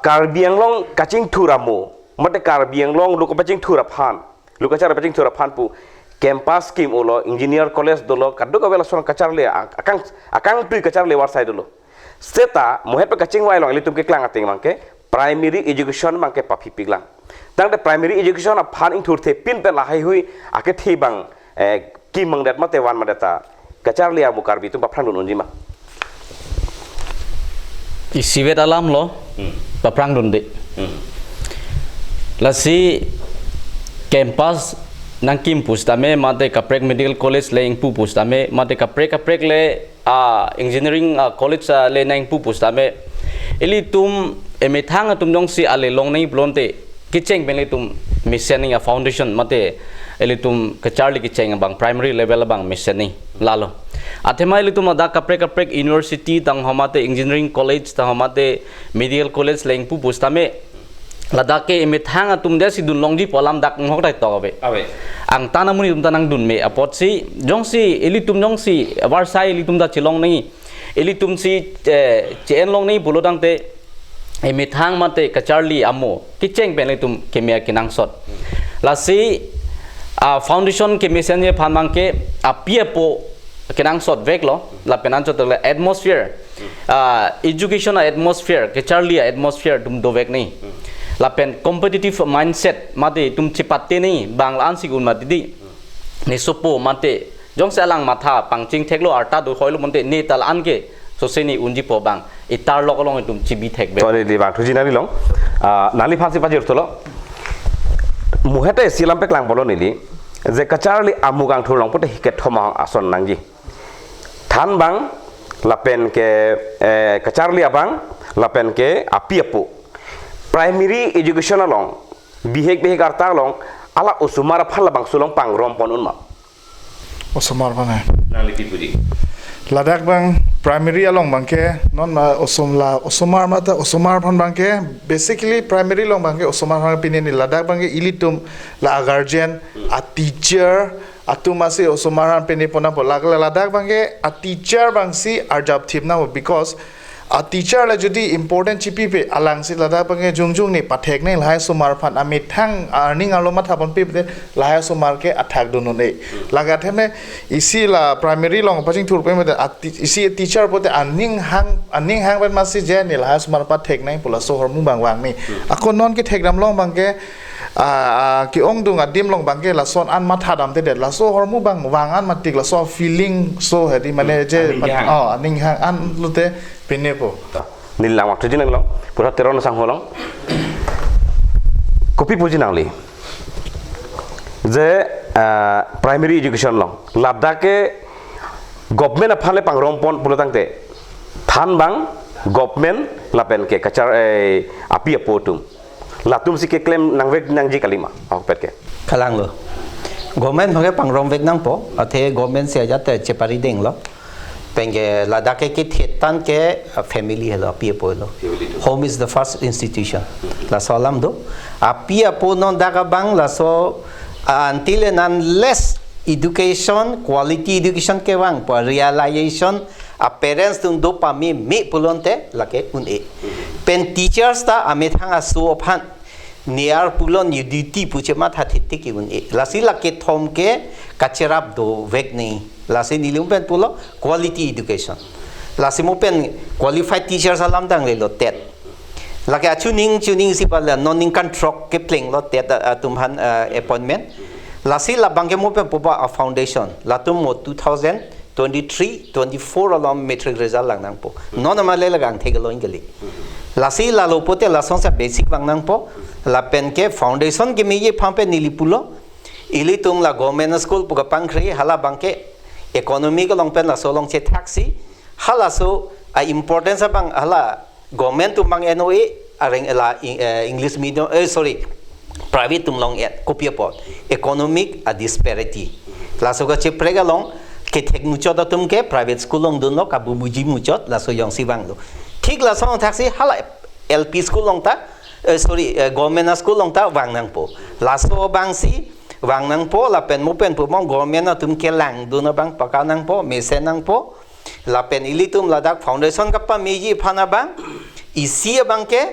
karbiang long kaching thuramu mate karbiang long lu ko paching thura phan lu ka chara paching thura phan pu campus scheme olo engineer college dolo kaddu ka bela son kachar le akang tu kachar le war side dolo seta mohet pe kaching wai long li tum ke klang ating mangke primary education mangke papi piglang tang de primary education a phan ing thur the pin pe la hai hui ake thi bang ki mang dat mate wan madata kachar le amu karbi tum paphran nun unjima isivet alam lo paprang dun de lasi campus nang kim pustame mate kaprek medical college le ing pu pustame mate kaprek le engineering college le nang pu pustame eli tum emethang tum dong si ale long nei blonte kicheng ben le tum missioning a foundation mate eli tum kacharli kicheng bang primary level bang missioning lalo athema eli tum da kaprek university tang homate engineering college tang homate medical college le ing pu pustame ladake emethang tum de si dun longji polam dak ngok dai to abe ang tanamuni tum tanang dun me apot si jongsi eli tum jongsi warsai eli tum da chilong nei eli tum si chen long nei bulodang te emethang mate kacharli amo kicheng ben le tum kemia kinang sot lasi foundation ke mission ye phamang ke apiepo kinang sot vek lo la penan chot le atmosphere education atmosphere kacharli atmosphere tum do vek nei la pen competitive mindset mate tum chipatte nei bangla ansigun matidi ne sopo mate jong salang matha pangching theklo arta do khoilo monte ne tal ange so seni unji po bang itar lokolong tum chibi thekbe to ni bang thuji nari long nali phansi pajir tholo muhete silam pe klang bolo nili je kacharli amugang thurong pote hiket thoma ason nangji than bang la pen ke kacharli abang la pen ke apiapu primary education along behek arta long ala usumar phala bang sulong pang rom pon unma osomar bang nali pipuji ladak bang primary along bangke non osomar mata osomar phan bangke basically primary long bangke osomar phan pineni ladak bangke ilitum la guardian a teacher atumasi osomar phan pini pona bola ladak bangke a teacher bangsi arjab thipna because a teacher la jodi important chipi pe alang si lada pange jungjung ni pathek nei lai somar phan amit thang earning aloma thapon pe de lai somar ke athak dunu nei laga theme isi la primary long paching thur pe me isi teacher pote aning hang ban masi je ni lai somar pathek nei pula so hormu bangwang ni akon non ke thekram long bangke ki ong dung adim long bangke la son an matha dam te de la so hormu bang wang an matik la so feeling so hedi mane je aning hang an lute pinepo nilang waktu jinang long pura teron sang holong kopi puji nangli je primary education long ladake government aphale pangrom pon pulotang te than bang government lapen ke kachar api apotum latum si ke claim nangvek nangji kalima akpet ke khalang lo government bhage pangrom vek nang po athe government se ajate chepari deng lo penge ladake ke thetan ke family hello api lo home is the first institution la salam do api apo non daga bang la so until and unless education quality education ke bang for realization a parents tung do pa me pulonte lake un e pen teachers ta ame thanga so phan near pulon you duty puchema thathitti ki un e lasi lake thom ke kacharap do vek nei lasi nilum pen pulo quality education lasi mo pen qualified teachers alam dang le lo tet lake tuning si pala non kan trok ke pling lo tet tumhan appointment lasi la bangke mo pen poba a foundation latum mo 2023-24 along metric result lang nang po non amale lagang thegalo ingali lasi la lo pote la sonsa basic bang nang po la pen ke foundation ke me ye phampe nilipulo ili tum la government school puga pangkhri hala bangke economic long pen la solong che taxi hala so importance bang hala government tum bang NOA areng la English medium private tum long et kopia pot economic disparity laso ka che prega long ke thek muchot tum ke private school long dun lo ka bubuji muchot laso yong si bang lo thik la song taxi hala LP school long ta government school long ta wang nang po laso bang si wang nang po la pen mo pen po mong government na tum ke lang dun bang pakal nang po mesen nang po la pen ilitum ladak foundation ka pa meji phana bang isi bang ke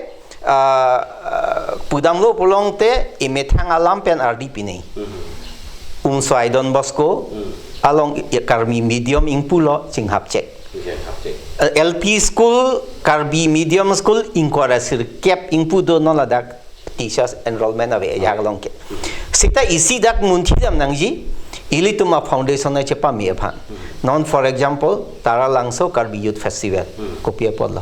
pudam lo pulong te imethang alam pen RDP nei Swai Don Bosco along karbi medium ing pulo sing hapche LP school karbi medium school ing korasir kep ing pudo no ladak teachers enrollment ave ya long ke sita isi dak munthi dam nangji ili tuma foundation na chepa mi aphan non for example tara langso karbi youth festival kopia podla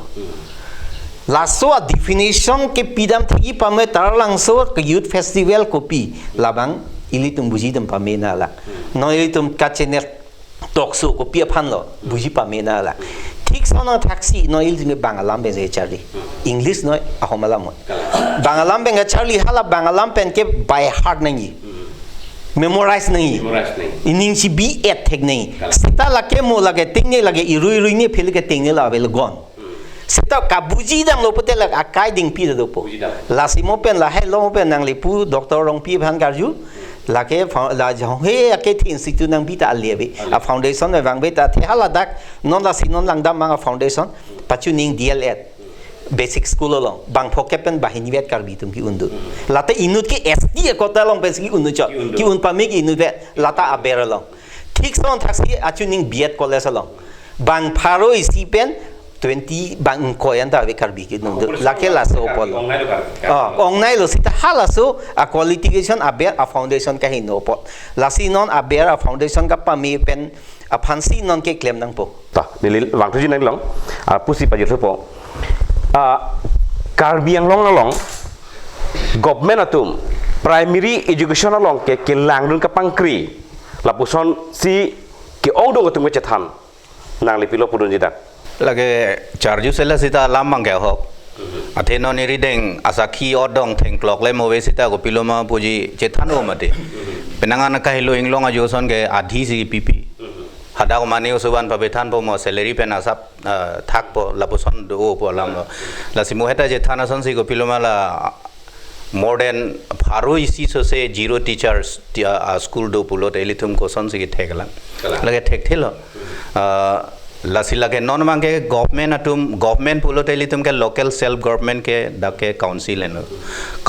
laso a definition ke pidam thagi pame tara langso youth festival kopi labang ili tum buji dam pame na la no ili tum kachener tokso kopia phan lo buji pame na la ठीक सोना taxi no il dinge bangalam ben charli english no ahomalam bangalam ben charli hala bangalam pen ke by heart nahi memorize nahi ining si bi et thek nahi sita lake mo lage tingne lage irui ne phil ke tingne la vel gon sita ka buji dam lo pote la akai ding pi do po la simo pen la hello pen nang le pu doctor rong pi bhan garju lake la jong he ake thi institute nang bi ta lebe a foundation me wang be ta the hala dak non la sinon lang dam manga foundation pachu ning DLED basic school long bang phokepen bahini vet karbi tum ki undu lata inut ke SD ko ta long basic undu cha ki un pa me ki inut vet lata abera long thik son thaksi achu ning BEd college long bang pharo isi pen 20 bang koyan da ve karbi ki undu lake la so pol ongnai lo sita hala so a qualification aber a foundation ka hin no pot lasi non aber a foundation ka pa me pen a phansi non ke claim nang po ta nilil wang thuji nang long a pusi pa jitho po karbi ang long na long government atum primary education long ke lang dun ka pangkri la puson si ke ong do atum ke chathan nang le pilo pudun jida lage charju sela sita lamang ke hok atheno ni rideng asakhi odong theng clock le mowe sita ko piloma puji chethan o mate penangana ka hilo inglong a joson ke adhi si pp hada ko mane usuban pa bethan po mo salary pen asap thak po lapuson do po lam la simo heta chethan ason si ko piloma la more than pharo isi so se zero teachers school do pulo elitum ko son si theklan lage thek thelo lasi lage non mange government atum government pulo elitum ke local self government ke dake council eno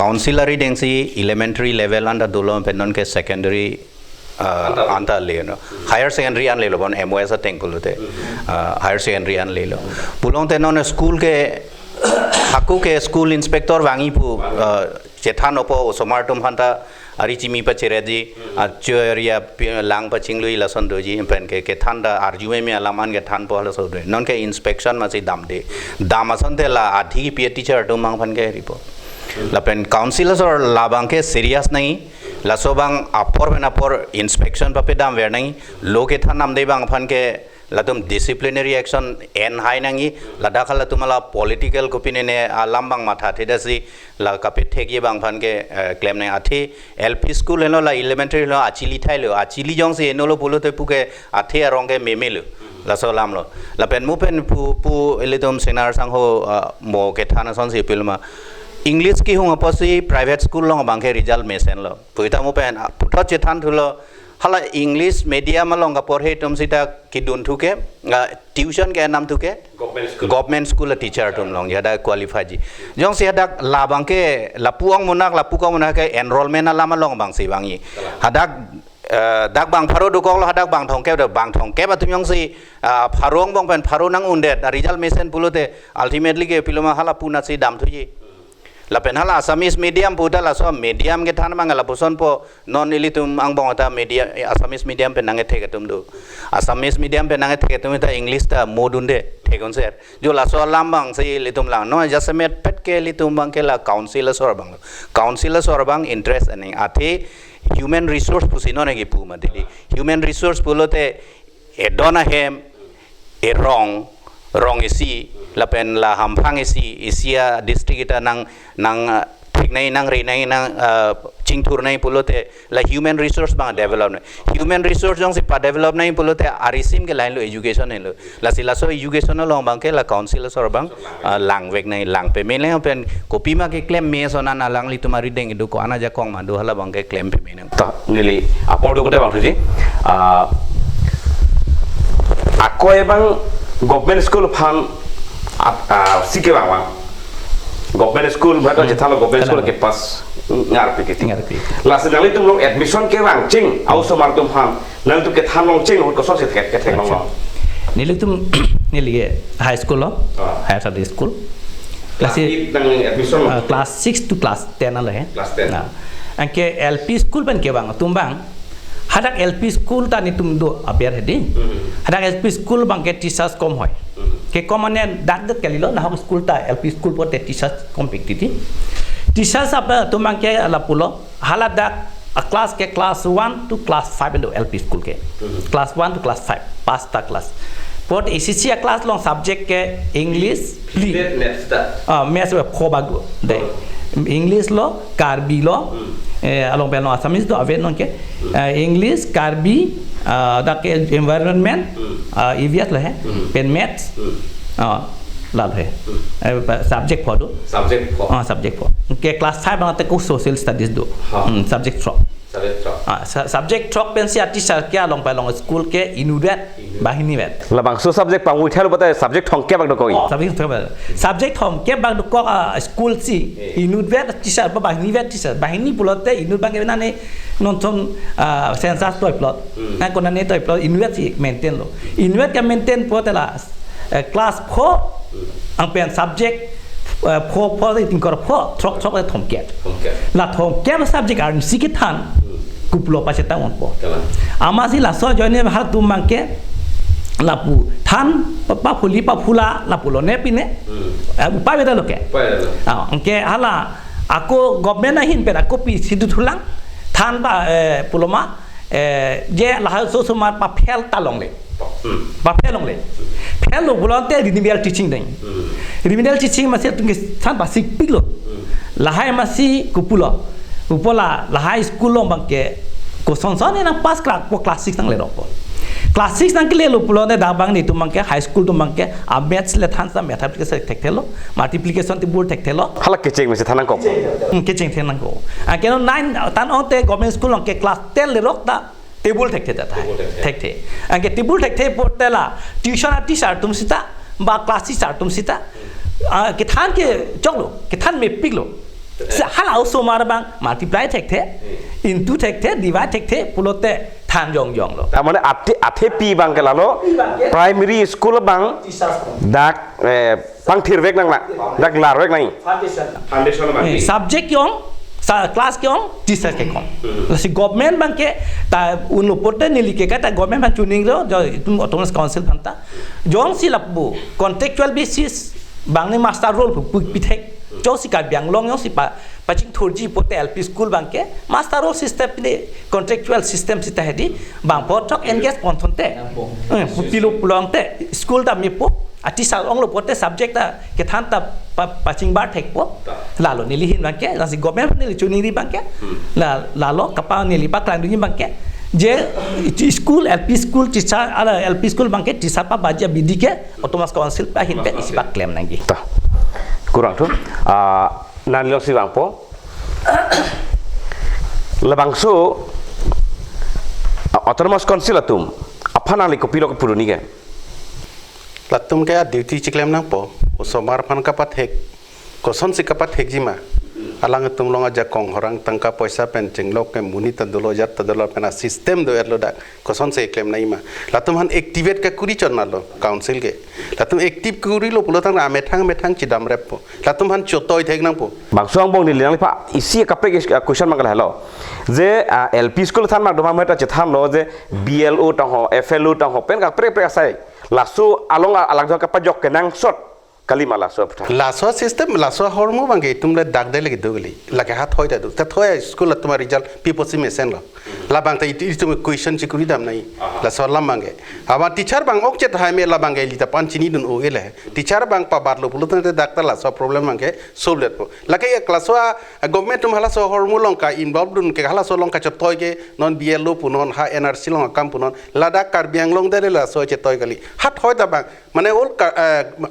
councilary dengsi elementary level anda dolom penon ke secondary anta leno higher secondary an lelo bon MOS tengkulote higher secondary an lelo pulong te non school ke haku ke school inspector wangi pu chethan opo somartum hanta ari chimi pa chereji achoria lang pa chinglui la son doji pen ke thanda arjume me alaman ke than po la so de non ke inspection ma si dam de dam ason te la adhi pe teacher to mang phan ke ripo la pen councilors or labang ke serious nahi la so bang apor bena por inspection pa pe dam ver nahi loke thanam de bang phan ke latum disciplinary action en hai nangi lada khala tumala political opinion ne alambang matha thedasi la kapit theki bang phan ke claim ne athi LP school eno la elementary lo achili thailo achili jong se eno lo bolote puke athi arong ke memelo la so lam lo la pen mu pen pu elitum senar sang ho mo ke thana son se pilma English ki hung aposi private school long bang ke result mesen lo puita mu pen putho chethan thulo hala English medium along ka porhe tum sita kidun thuke tuition ke nam thuke government school teacher tum long yada qualify ji jong se dak labang ke lapuang monak ke enrollment alama long bang si bangi hadak dak bang pharo du kong lo hadak bang thong ke bang thong ke batum yong si pharong bang pen pharo nang undet result mesen pulote ultimately ke piloma hala puna si dam thuji la penhala Assamese medium puta la so medium ke than mangala poson po non ilitum ang bongata media Assamese medium pe nange theke tum do Assamese medium pe nange theke tum ta English ta modunde thekon ser jo la so lambang se ilitum lang no just met pet ke ilitum bang ke la councilors or bang interest ani athe human resource pusino ne ki pu ma dili human resource pulote e dona hem e wrong rong isi la pen la hampang isi isia district ita nang nai nang re nai nang chingthur nai pulote la human resource bang develop human resource jong si pa develop nai pulote arisim ke line lo education ne lo la sila so education lo bang ke la council sor bang lang vek nai lang pe me le pen kopi ma ke claim me so na lang li tumari deng du ko ana ja kong ma do hala bang ke claim pe me ne ta nili apor do kote bang thuji ako ebang government school phan sike bang government school bata jethalo government school ke pas ngar pe ke la se nali tum long admission ke bang ching au so mar tum phan nal tu ke than long ching ko so se ke thek long Nili tum nili high school lo, higher study school. class 8 nang admission Class 6 to class 10 ala hai. Class 10. Nah, angke LP school ban ke bang tumbang. Hadak LP school ta ni tum do aber hedi. Hadak LP school bang ke teachers kom hoy. Ke komanen dak dak kelilo nah school ta LP school pote teachers competitive. Teachers apa tumbang ke ala pulo haladak a class ke class 1 to class 5 into LP school ke. Class 1 to class 5 pasta class. Pot ECC class long subject ke English pli. Maths we ko bag de. English lo, Karbi lo, along belong Assamese do ave non ke. English, Karbi, da ke environment, EVS lo hai. Pen maths, la lo hai. Subject for do. subject for Subject for. Ke class 5 bang te ko social studies do. Subject for. Subject talk pensi teacher ke along belong school ke inudet bahini vet. labang so subject pang uithal bata subject thong ke bang do koi Subject hom ke bang do ko school si inudet teacher ba bahini vet teacher bahini pulote inut bang ke nane non thom census to plot na ko nane to plot inudet si maintain lo inudet ke maintain potela class 4 ang pen subject for the tingkor for trok thom ke la thom ke subject ar sikithan kuplo paseta on po amasi la so joine har tum mangke lapu than pa phula lapu lo ne pine pa beda loke angke hala ako government na hin pe ako pi sidu thulang than ba puloma je la so so mar pa phel talong le pa phelong le phel lo bulante remedial teaching dai remedial teaching masi tungke than pa sik pilo lahai masi kupulo upola la high school lo bangke ko sonson na pas class ko class 6 nang le ro class 6 nang ke le lo pulo ne da bang ni tu mangke high school tu mangke a maths le than sa mathematics tek thelo multiplication ti bur tek thelo hala ke cheng me se thanang ko ke cheng thenang ko a ke no 9 tan on te government school ke class 10 le rok ta table tek the ta tek the a ke table tek the portela tuition teacher tum sita ba class teacher tum sita ke than ke choklo ke than me piklo hala so mar bang multiply tek the into tek the divide tek the pulote than jong lo ta mane athe pi bang ke lalo primary school bang dak pang thir vek nang la dak lar vek nai foundation bang subject yong class kyong teacher ke kom si government bang ke ta uno pote nili ke ta government bang tuning lo jo tum autonomous council banta jong si labu contextual basis bang ni master role pu pitek jo si ka byang long yo si pa paching thurji pote LP school bang ke master role system ni contractual system si ta hedi bang potok engage konthonte pilu pulongte school ta mi po ati sa ong lo pote subject ta ke than ta paching bar thek po lalo nili hin bang ke si government nili chuning ri bang ke lalo kapa nili pa klang du bang ke je school LP school teacher ala LP school bang ke teacher pa baja bidi ke autonomous council pa hin pe isi ba claim nangi kurang tu nan lo si bang po labang so autonomous council atum apa nang ko pilo ko puruni ke latum ke duty chiklem nang po usomar phan kapat hek koson si kapat hek jima alang tum longa ja kong horang tangka poisa pen jenglok ke muni tadulo jat tadulo pena system do erlo dak koson se claim naima latum han activate ke kuri chonna lo council ke latum active kuri lo pulo tang methang chidam rep po latum han chotoi thek nang po bang suang bong ni liang pa isi kape question mangal hello je LP school than mak doma meta chethan lo je BLO tang ho FLO tang ho pen ka pre sai lasu along alang jo ka pajok ke nang sot kalima laso system laso hormo bange tumle dag de legi dogli lage hat hoita du ta thoya school tumar result people si mesen lo labang ta itu question security dam nai la so lamange aba teacher bang ok chet hai me labang ge lita pan chini dun ogele teacher bang pa barlo pulutan te doctor la so problem mange solve let po la ke class wa government tum hala so hormulong ka involved dun ke hala so long ka chtoy ge non blo punon ha nrc long kam punon lada kar biang long dele la so chtoy gali hat hoy ta bang mane ol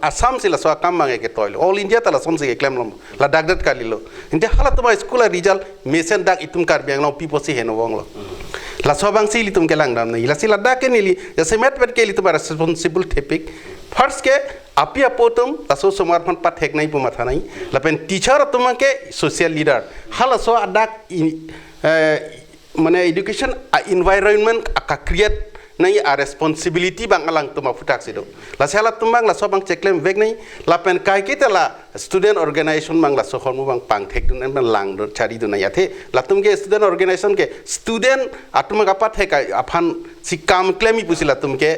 assam sila so kam mange ke toy all india ta la som se claim lom la dagdat kalilo inte hala tuma school result mesen dak itum kar biang long people si heno wong lo la so bang si litum ke lang dam nei la sila dak ke nili ya semet pet ke litum responsible topic first ke apia potom la so somarphan pathek nai puma thanai la pen teacher tuma ke social leader hala so adak mane education environment aka create nai a responsibility bang alang tuma futak sido la sala tumbang la so bang cheklem vek nai la pen kai kita la student organization bang la so hormu bang pang thek dun en lang do chari dun ya the la tum ke student organization ke student atuma ka pat thek aphan si kam klemi pusila tum ke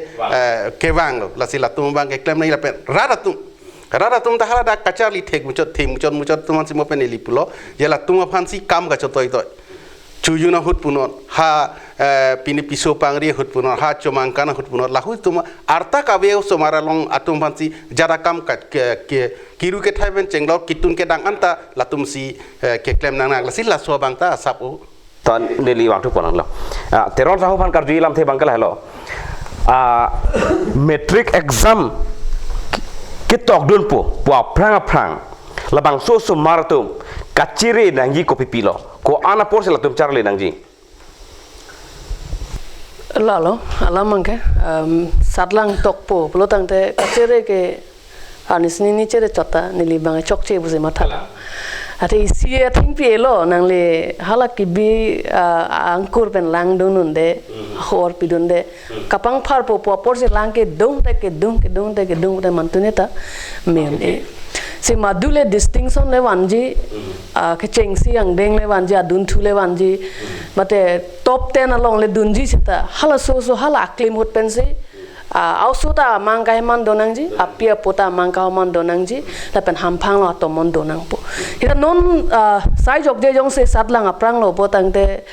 bang la sila tum bang ke klem nai la pen rara tum ta hala da kachali thek muchot tuman si mo pen eli pulo je la tum aphan si kam ka chotoi toy chujuna hut punon ha pini piso pangri hut punon ha chomangkana hut punon lahu tuma arta kabe somara long atum pansi jara kam ka kiru ke thaiben chenglo kitun ke dang anta latum si ke klem nang la sil la so bangta sapu ton neli wang tu ponang lo teron sahu pan karju ilam the bangkal hello metric exam kitok dun po prang labang so maratum kacire nangji kopi pilo ko ana por sela tum charle nangji lalo alamang ke satlang tokpo pelo tangte kacire ke anisni ni chere chota nili bang chokche buze mathala ate isi thing pielo nangle hala kibi angkur pen lang donunde hor pidunde kapang phar po por se lang ke dong te mantuneta men e si madule distinction le wanji ke chengsi ang deng le wanji adun thu le wanji mate top 10 along le dunji sita hala so hala aklim hot pensi ausuta mangkai man donangji apia pota mangkau man donangji lapen hampang lo tomon donang po ita non sai jok je jong se satlang aprang lo potangte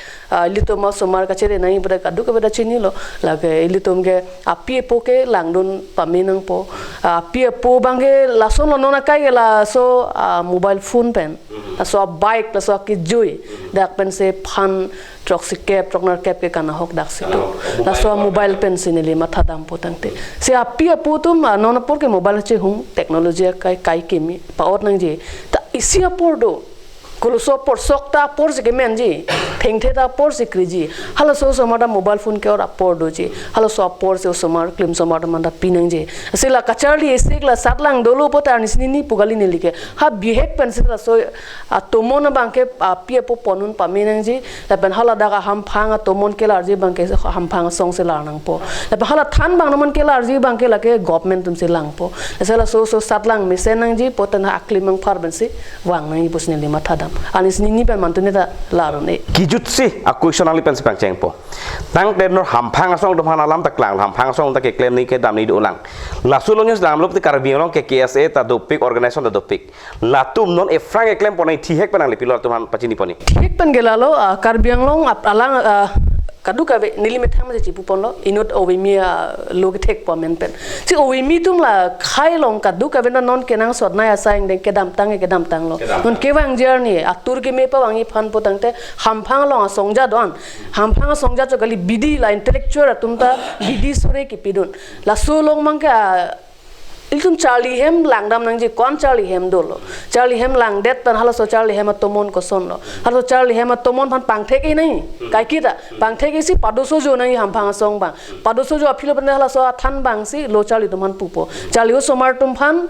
lito ma somar ka chere nai bra kadu ka beda chini lo lage litom ge apie po ke langdon paminang po apie po bange lason lo nona kai la so mobile phone pen so bike la so ki jui dak pen se phan troxy cap troknar cap ke kana hok dak se to la so mobile pen sinili matha dam potangte se apie po tum nona por ke mobile che hung technology kai kemi paot nang je ta isia por do koloso por sokta por se ke menji thengthe da por se kriji hala so mada mobile phone ke ora por do ji hala so por se somar klim somar manda pinang je asila kacharli esikla satlang dolo pota nisni ni pugali ni like ha behek pensil so tomon bangke pie po ponun paminang ji la ben hala daga ham phanga tomon ke larji bangke ham phanga song se larnang po la ben hala than bang namon ke larji bangke lake government tum se lang po asila so satlang misenang ji potan aklimang phar bensi wang nang busni lima thadam anis ni pen mantune da laron e kijutsi a question ali pen sepang chengpo tang den nor hampang song dom hana lam taklang hampang song ta ke claim ni ke dam ni do lang la sulong dam lop te karbi long ke KSA ta dopik organization ta dopik la tum non e frank e claim ponai thi hek penang le pilor tum han pachini poni hek pen gelalo karbiang long alang kadu ka nili me thang je pu ponlo inot owi log thek po men pen si owi tum la khai long kadu ka bena non kenang sot na asaing de kedam tang lo non kewang journey atur ke me pa wangi phan po tangte hamphang long songja don hamphang songja cho gali bidi la intellectual atumta bidi sore ki pidun la so long mang ka iltum Charlie Hem langdam nang ji kon Charlie Hem dolo Charlie Hem lang det pan hala so Charlie Hem tomon ko son lo hala Charlie Hem tomon phan pang thek ei nai kai kita pang thek si padoso jo nai ham phang song bang padoso jo apilo pan hala so than bang si lo Charlie toman pupo Charlie so mar tum phan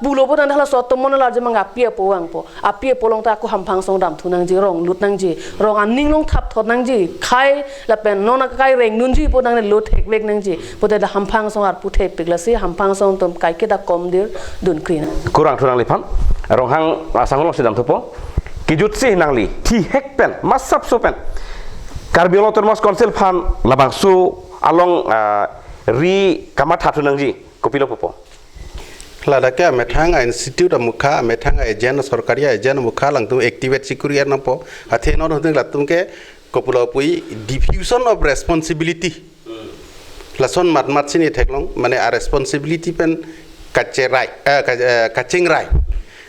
pulo pan hala so tomon la je mang apia po wang po apia po long ta ko ham phang song dam thu nang ji rong lut nang ji rong aning long thap thot nang ji khai la pen nona kai reng nun ji po nang lo thek vek nang ji po da ham phang song ar pu thek pik la si ham phang song tom kita kom dir dun krina kurang thurang lipan rong hang asangolong sedam thupo kijutsi nangli thi hek pen masap so pen karbiolo termos konsel phan labang su along ri kamat hatu nangji kopilo popo lada ke methang institute mukha methang agent sarkari agent mukha lang tu activate security na po athe no tung la tum ke Kopula pui diffusion of responsibility. Lason mat sini teklong mane a responsibility pen kacing rai.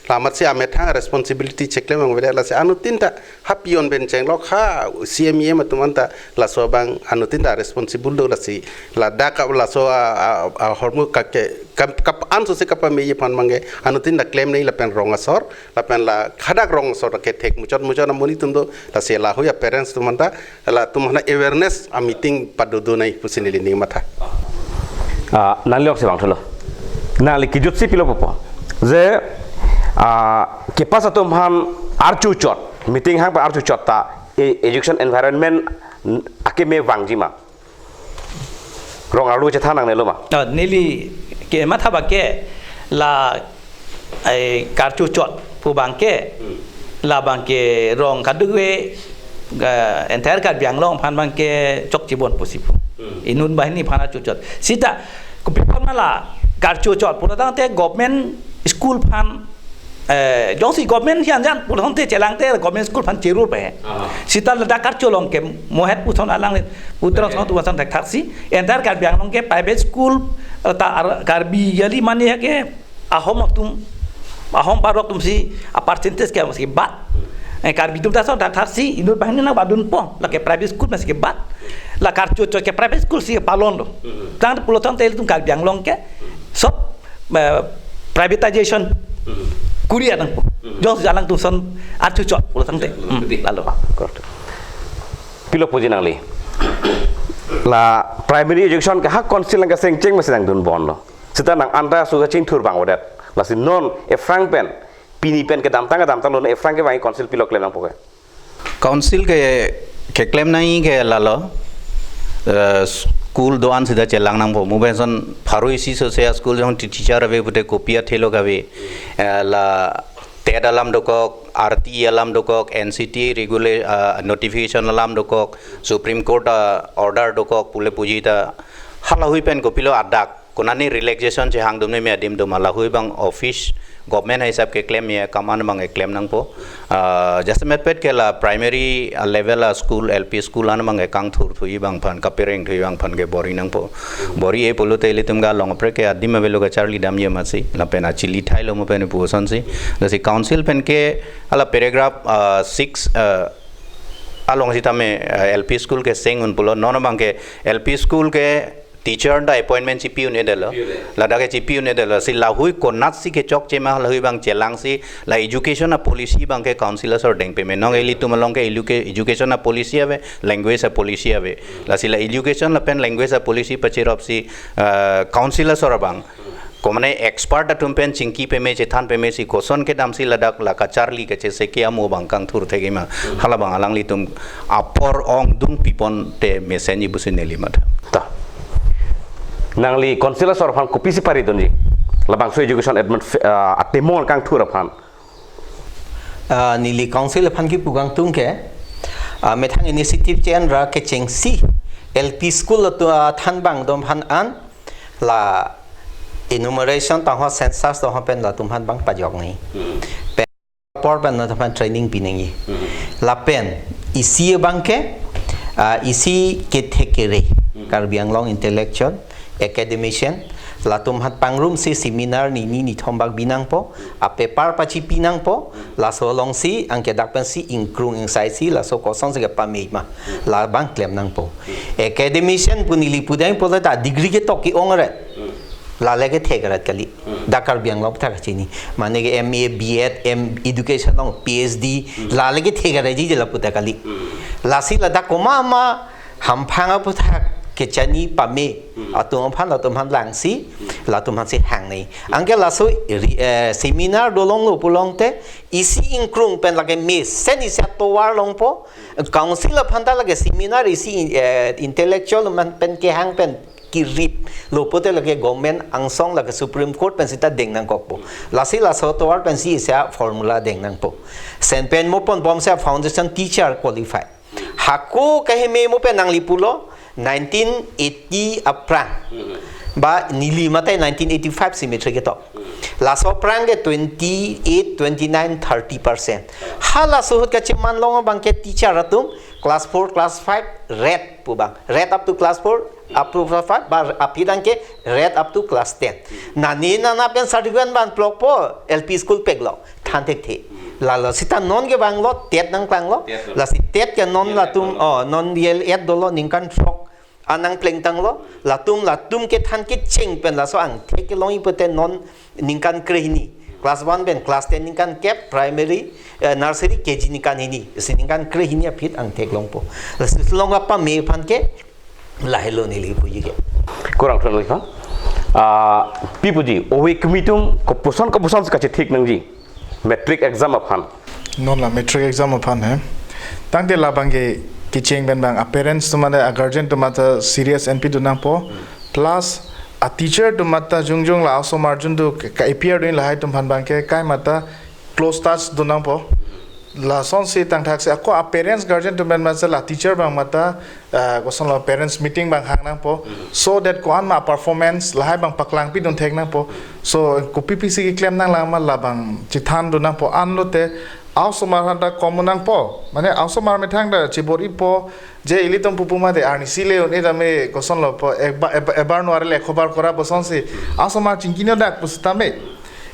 Lamat si ametang responsibility ceklem ang beda lasi anu tinta hapion ben cenglok ha CME matumanta laso bang anu tinta responsible do lasi lada ka laso hormu kap anso se kapa meyi pan mange anu tinta claim nei la pen rong asor la pen la khadak rong asor ke tek muchot amoni tundo lasi la hoya parents tumanta la tumana awareness a meeting padodo nai pusini lini mata naliok se bang tholo nali kijut si pilo popo je ke pasa tum han archu chot meeting hang pa archu chot ta education environment ake me wangjima rong alu che thanang ne lo ma nili ke ma thaba ke la ai karchu chot pu bang ke la bang ke rong kadwe entire kar biang long phan bang ke chok chibon posipu inun bahini phana chu chot sita ko pipon mala karchu chot pura tang te government school phan jong si government hian jan pul hong te chelang te government school phan cherur pe sital da kar cholong ke mohet puthon alang putrang thong tu wasan tak taksi entire kar biang long ke private school ta kar bi yali mani ke ahom parok tum si a percentage ke mas ke bat kar bi tum ta so tak taksi inur bahni na badun pong la ke private school mas ke bat la kar cho ke private school si palon lo tang pul thong te tum kar biang long ke sop privatization Kuria nang po. Jong jalang tu son archu chot pulo tang te. Lalu. Pilo puji nang li. La primary education ka hak council lang ka seng cheng masang dun bon lo. Sita nang anda su ka ching thur bang odet. La si non e frank pen pini pen ke dam tang lo e frank ke wangi council pilo klem nang po ke. Council ke claim nai ke lalo school doan sida chelang nang po mobile son pharoi si so se school jong teacher ave bute kopia thelo gawe la TED alam dokok RT alam dokok NCT regular notification alam dokok Supreme Court order dokok pule pujita hala hui pen kopilo adak konani relaxation che hang dum ne me adim dum hala hui bang office government hisab ke claim ye kaman bang claim nang po just met pet ke la primary level school LP school an bang kang thur thui bang phan kapering thui bang phan ke bori nang po bori e polo te le tum ga long pre ke adim velo ga charli dam ye ma si la pena chili thai lo mo pen pu son si the si council pen ke ala paragraph 6 along si tame LP school ke seng un pulo non bang ke LP school ke teacher da appointment CPU ne delo la da ke CPU ne delo si la hui ko nat si ke chok che ma la hui bang chelang si la education policy bang ke council sor deng pe me nong eli tum long ke education policy ave language policy ave la si la education la pen language policy pachirop si council sor bang komane expert atum pen chingki pe me che than pe me si koson ke dam si ladak la ka charli ke che se ke amu bang kang thur thege ma hala bang alang li tum apor ong dung pipon te meseni busineli mat Ta. Nang li council sor phan kopi si pari donji. Labang so education admin atemon kang thur phan. Nili council phan ki pugang tung ke methang initiative chen ra ke cheng si LP school to than bang dom phan an la enumeration ta ho census to ho pen la tum han bang pa jok ni pen por ban na phan training pinengi la pen isi bang ke isi ke thekere kar biang long intellectual academician la tum hat pangrum si seminar ni thombak binang po a paper pachi pinang po la so long si angke dak pen si inkrung insai si la so kosong se pa me ma la bang klem nang po academician punili pudai po da degree ke toki ongre la lege thegarat kali dakar biang lop thak chini mane ke MA B.Ed M education long PhD la lege thegarai ji la puta kali la si la da koma ma ham phanga puthak ke chani pame atum phan lang si la tum han si hang nei angke la so seminar dolong lo pulong te isi inkrung pen lage me seni sa to war long po council phan ta lage seminar isi intellectual man pen ke hang pen ki rip lo pote lage government angsong lage Supreme Court pen sita deng nang kok po la si la so to war pen si sa formula deng nang po sen pen mo pon bom sa foundation teacher qualified hako kahe me mo pen nang lipulo 1980 aprang ba nili matai 1985 symmetry ke to la so prang ke 28 29 30% hala so ka chiman long bang ke teacher atum class 4 class 5 red pubang red up to class 4 up to class 5 bar apidang ke red up to class 10 nani nana pen certificate ban block po LP school peglo than tek the la sita non ke bang lo tet nang klang lo la si tet ke non la tum non yel et dolo ningkan frog anang pleng tang lo la tum ke than ke cheng pen la so ang tek ke long ipoten non ningkan krehini class 1 ben class 10 ningkan cap primary nursery KG ningkan ini siningkan krehini apit ang tek long po la long apa me pan ke la hello ni li puji ke kurang tuan lagi kan pipuji owe kemitum kepusan sekace tik nang ji metric exam aphan non la metric exam aphan hai tang de la bangge kicheng ben bang parents to mane a guardian to mata serious NP do nang po plus a teacher to mata jungjung la also margin do ka appear doin la hai tum phan bang ke kai mata close touch do nang po la son si tang thak se ako a parents guardian to ben masa la teacher bang mata ko son la parents meeting bang hang nang po so that ko an ma performance la hai bang paklang pi don thek nang po so ko PPC ki claim nang la ma la bang chithan do nang po an lo te ausomar handa komunang po mane ausomar methang da chibori po je ilitom pupuma de arni sile on eda me koson lo po ebar no arle khobar kora boson se ausomar chinkino dak pustame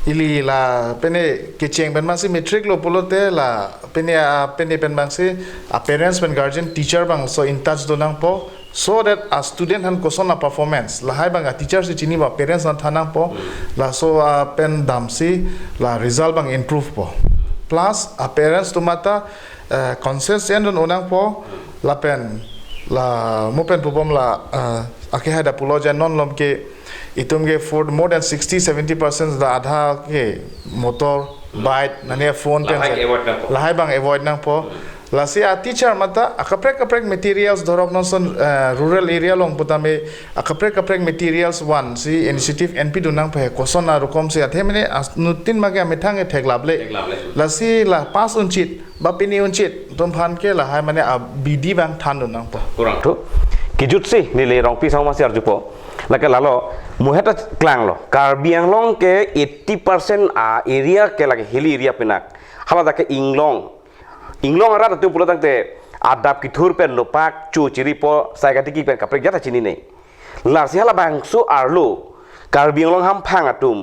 ili la pene kecheng ben masi metric lo polote la pene ben masi a parents ben guardian teacher bang so in touch donang po so that a student han koson a performance la hai bang a teacher se chini ba parents han thanang po la so pen damsi la result bang improve po plus a parents to mata conscious and onang po la pen la mo pen pupom la ake hada puloja non lom ke itum ge for more than 60-70% da adha ke motor bike nane phone pen la hai bang avoid nang po la si a teacher mata akaprek materials dorok non son rural area long putame akaprek materials one si initiative NP do nang pe koson na rokom se athemene nutin mage amethang e theglable la si la pass unchit ba pini unchit tom phan ke la hai mane a BD bang than do nang po kurang tu kijut si nile rong pi sama siar jupo lake lalo muheta klang lo karbiang long ke 80% a area ke lake hilly area penak hala da ke inglong ara tu pulo tangte adap ki thur pen lopak chu chiri po saigati ki pen kapre jata chini nei la si hala bang su arlo karbiang long ham phang atum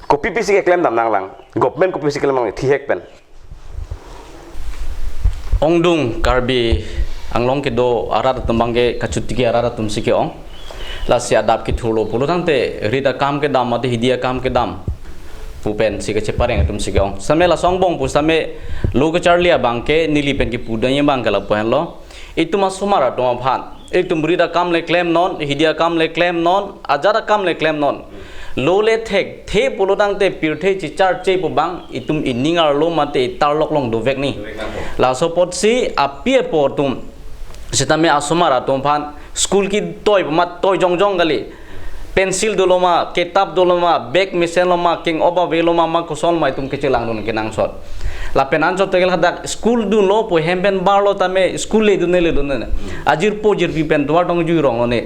ko PPC ke claim dam nang lang government ko PPC ke lang thi hek pen ongdung karbi anglong ke do ara tumbangge kachuti ke ara tum sike ong la si adap ki thulo pulo tangte rida kam ke dam ate hidia kam ke dam pupen sike chepareng tum sike ong same la songbong pu same loga charlia bangke nili pen ki pudanya bangkala poen lo ituma sumara to phan itum rida kam le claim non hidia kam le claim non ajara kam le claim non lole thek the pulo tangte pirthe chi char che pu bang itum inningar lo mate tarlok long do vek ni la support si apie po tum sitame asumara to phan school ki toy mat toy jong gali pencil doloma kitab doloma bag mesen loma king oba veloma ma ko sol mai tum ke chelang don ke nang sot la penan sot tegel hada school du lo po hemben barlo tame school le dun le dun ajir po jir pi pen dwa dong ju rong one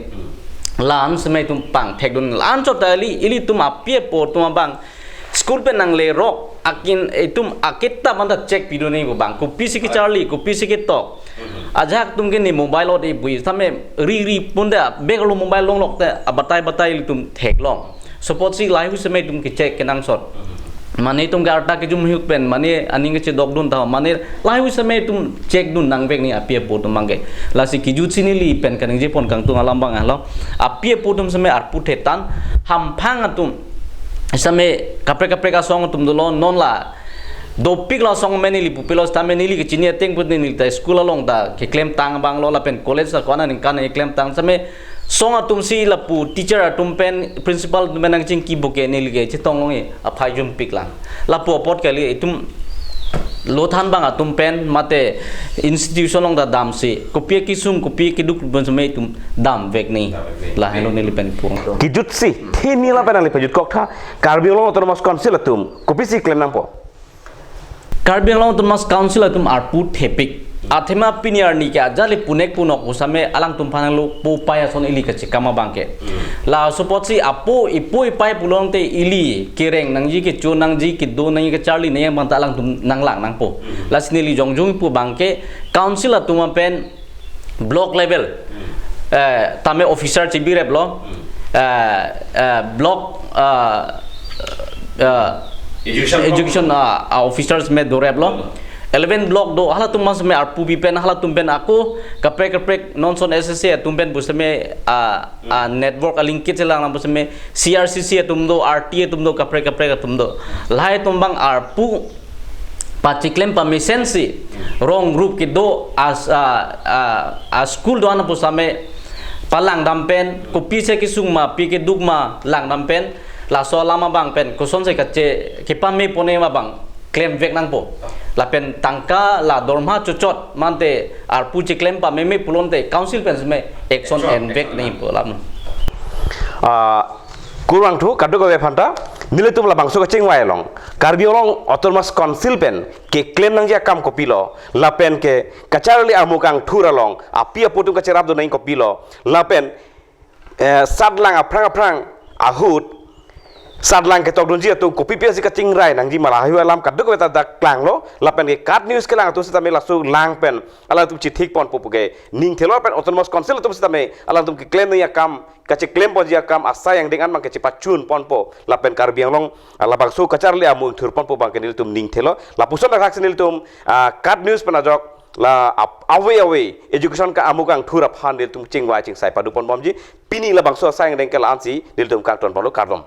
lan semai tum pang thek dun lan sot ali ili tum apie po tum bang school pen nang le rok akin itum akita manda check video nei bang ko pc ki charlie ko pc ki tok ajak tum ke ni mobile ot bui same ri punda beglo mobile long lok te batai tum thek long support si live semai tum ki check ke nang sot mane tum garta ke jum hiuk pen mane aning che dog dun ta mane live semai tum check dun nang bek ni apie po tum mangge la si ki jut sini li pen kan je pon kang tung alam bang alo apie po tum semai ar pu thetan ham phang atum same kapre ka song tum dolo non la do pik la song meni li pupilos ta meni li chini teng put ni ta school along ta ke claim tang bang lo la pen college sa kona ning kan claim tang same song atum si la pu teacher atum pen principal menang ching ki boke ni li ge chitong long e a phai jum pik lang la pu pot ke li tum lo than bang atum pen mate institution long da dam si kopie ki sum kopie ki duk bon same tum dam vek ni la hello ni li pen purong kijut si thini la pen ali pajut kok tha karbiang long autonomous council atum ko PPC claim nang po Karbi Anglong Autonomous Council atum arpu thepik athema piniar ni kya jali punek punok usame alang tumpanang lu pu paya son ili kachi kama bangke la support si apo ipoi pai pulong te ili kireng nangji ke chu nangji ki do nang ke charlie ne yang banta alang tum nang lang nang po la sinili jongjung pu bangke council atuma pen block level tame officer chibi rep lo block education officers me do rep lo 11 block do hala tum mas me arpu bi pen hala tum pen aku kaprek non son ssc tum pen busme network link kit lang na busme crcc tum do rta tum do kaprek tum do lai tum bang arpu pachiklem permission si wrong group ki do as school do ana pusame palang dampen kopi se ki sungma pi ke dugma lang dampen la so lama bang pen ko son se kache ki pame pone ma bang claim vek nang po la pen tangka la dorma chochot mante ar puchi claim pa meme pulonte council pen me action and vek nei po lam kurang thu kadu ko phanta niletum la bangso ka chingwai long karbi long autonomous council pen ke claim nang ja kam kopilo la pen ke kacharali amukang thura long apia putum ka cherab do nai kopilo la pen sadlang aprang ahut sadlang ke tok dunji tu kopi pia sika chingrai nang ji malahi alam kaduk ko ta dak klang lo la pen ke kat news ke lang tu sita me la su lang pen ala tu chi thik pon pupuge ning thelo pen autonomous council tu sita me ala tu ke claim ya kam ka chi claim pon ji kam asa yang dengan mang ke chi pachun pon po la pen karbiang long ala bang su kachar le amu thur pon po bang ke nil tum ning thelo la puson rak senil tum kat news pen ajok la away education ka amukang thura phan nil tum chingwai ching sai padu pon bom ji pini la bang so sa yang deng ke la ansi nil tum kang ton pon lo kardom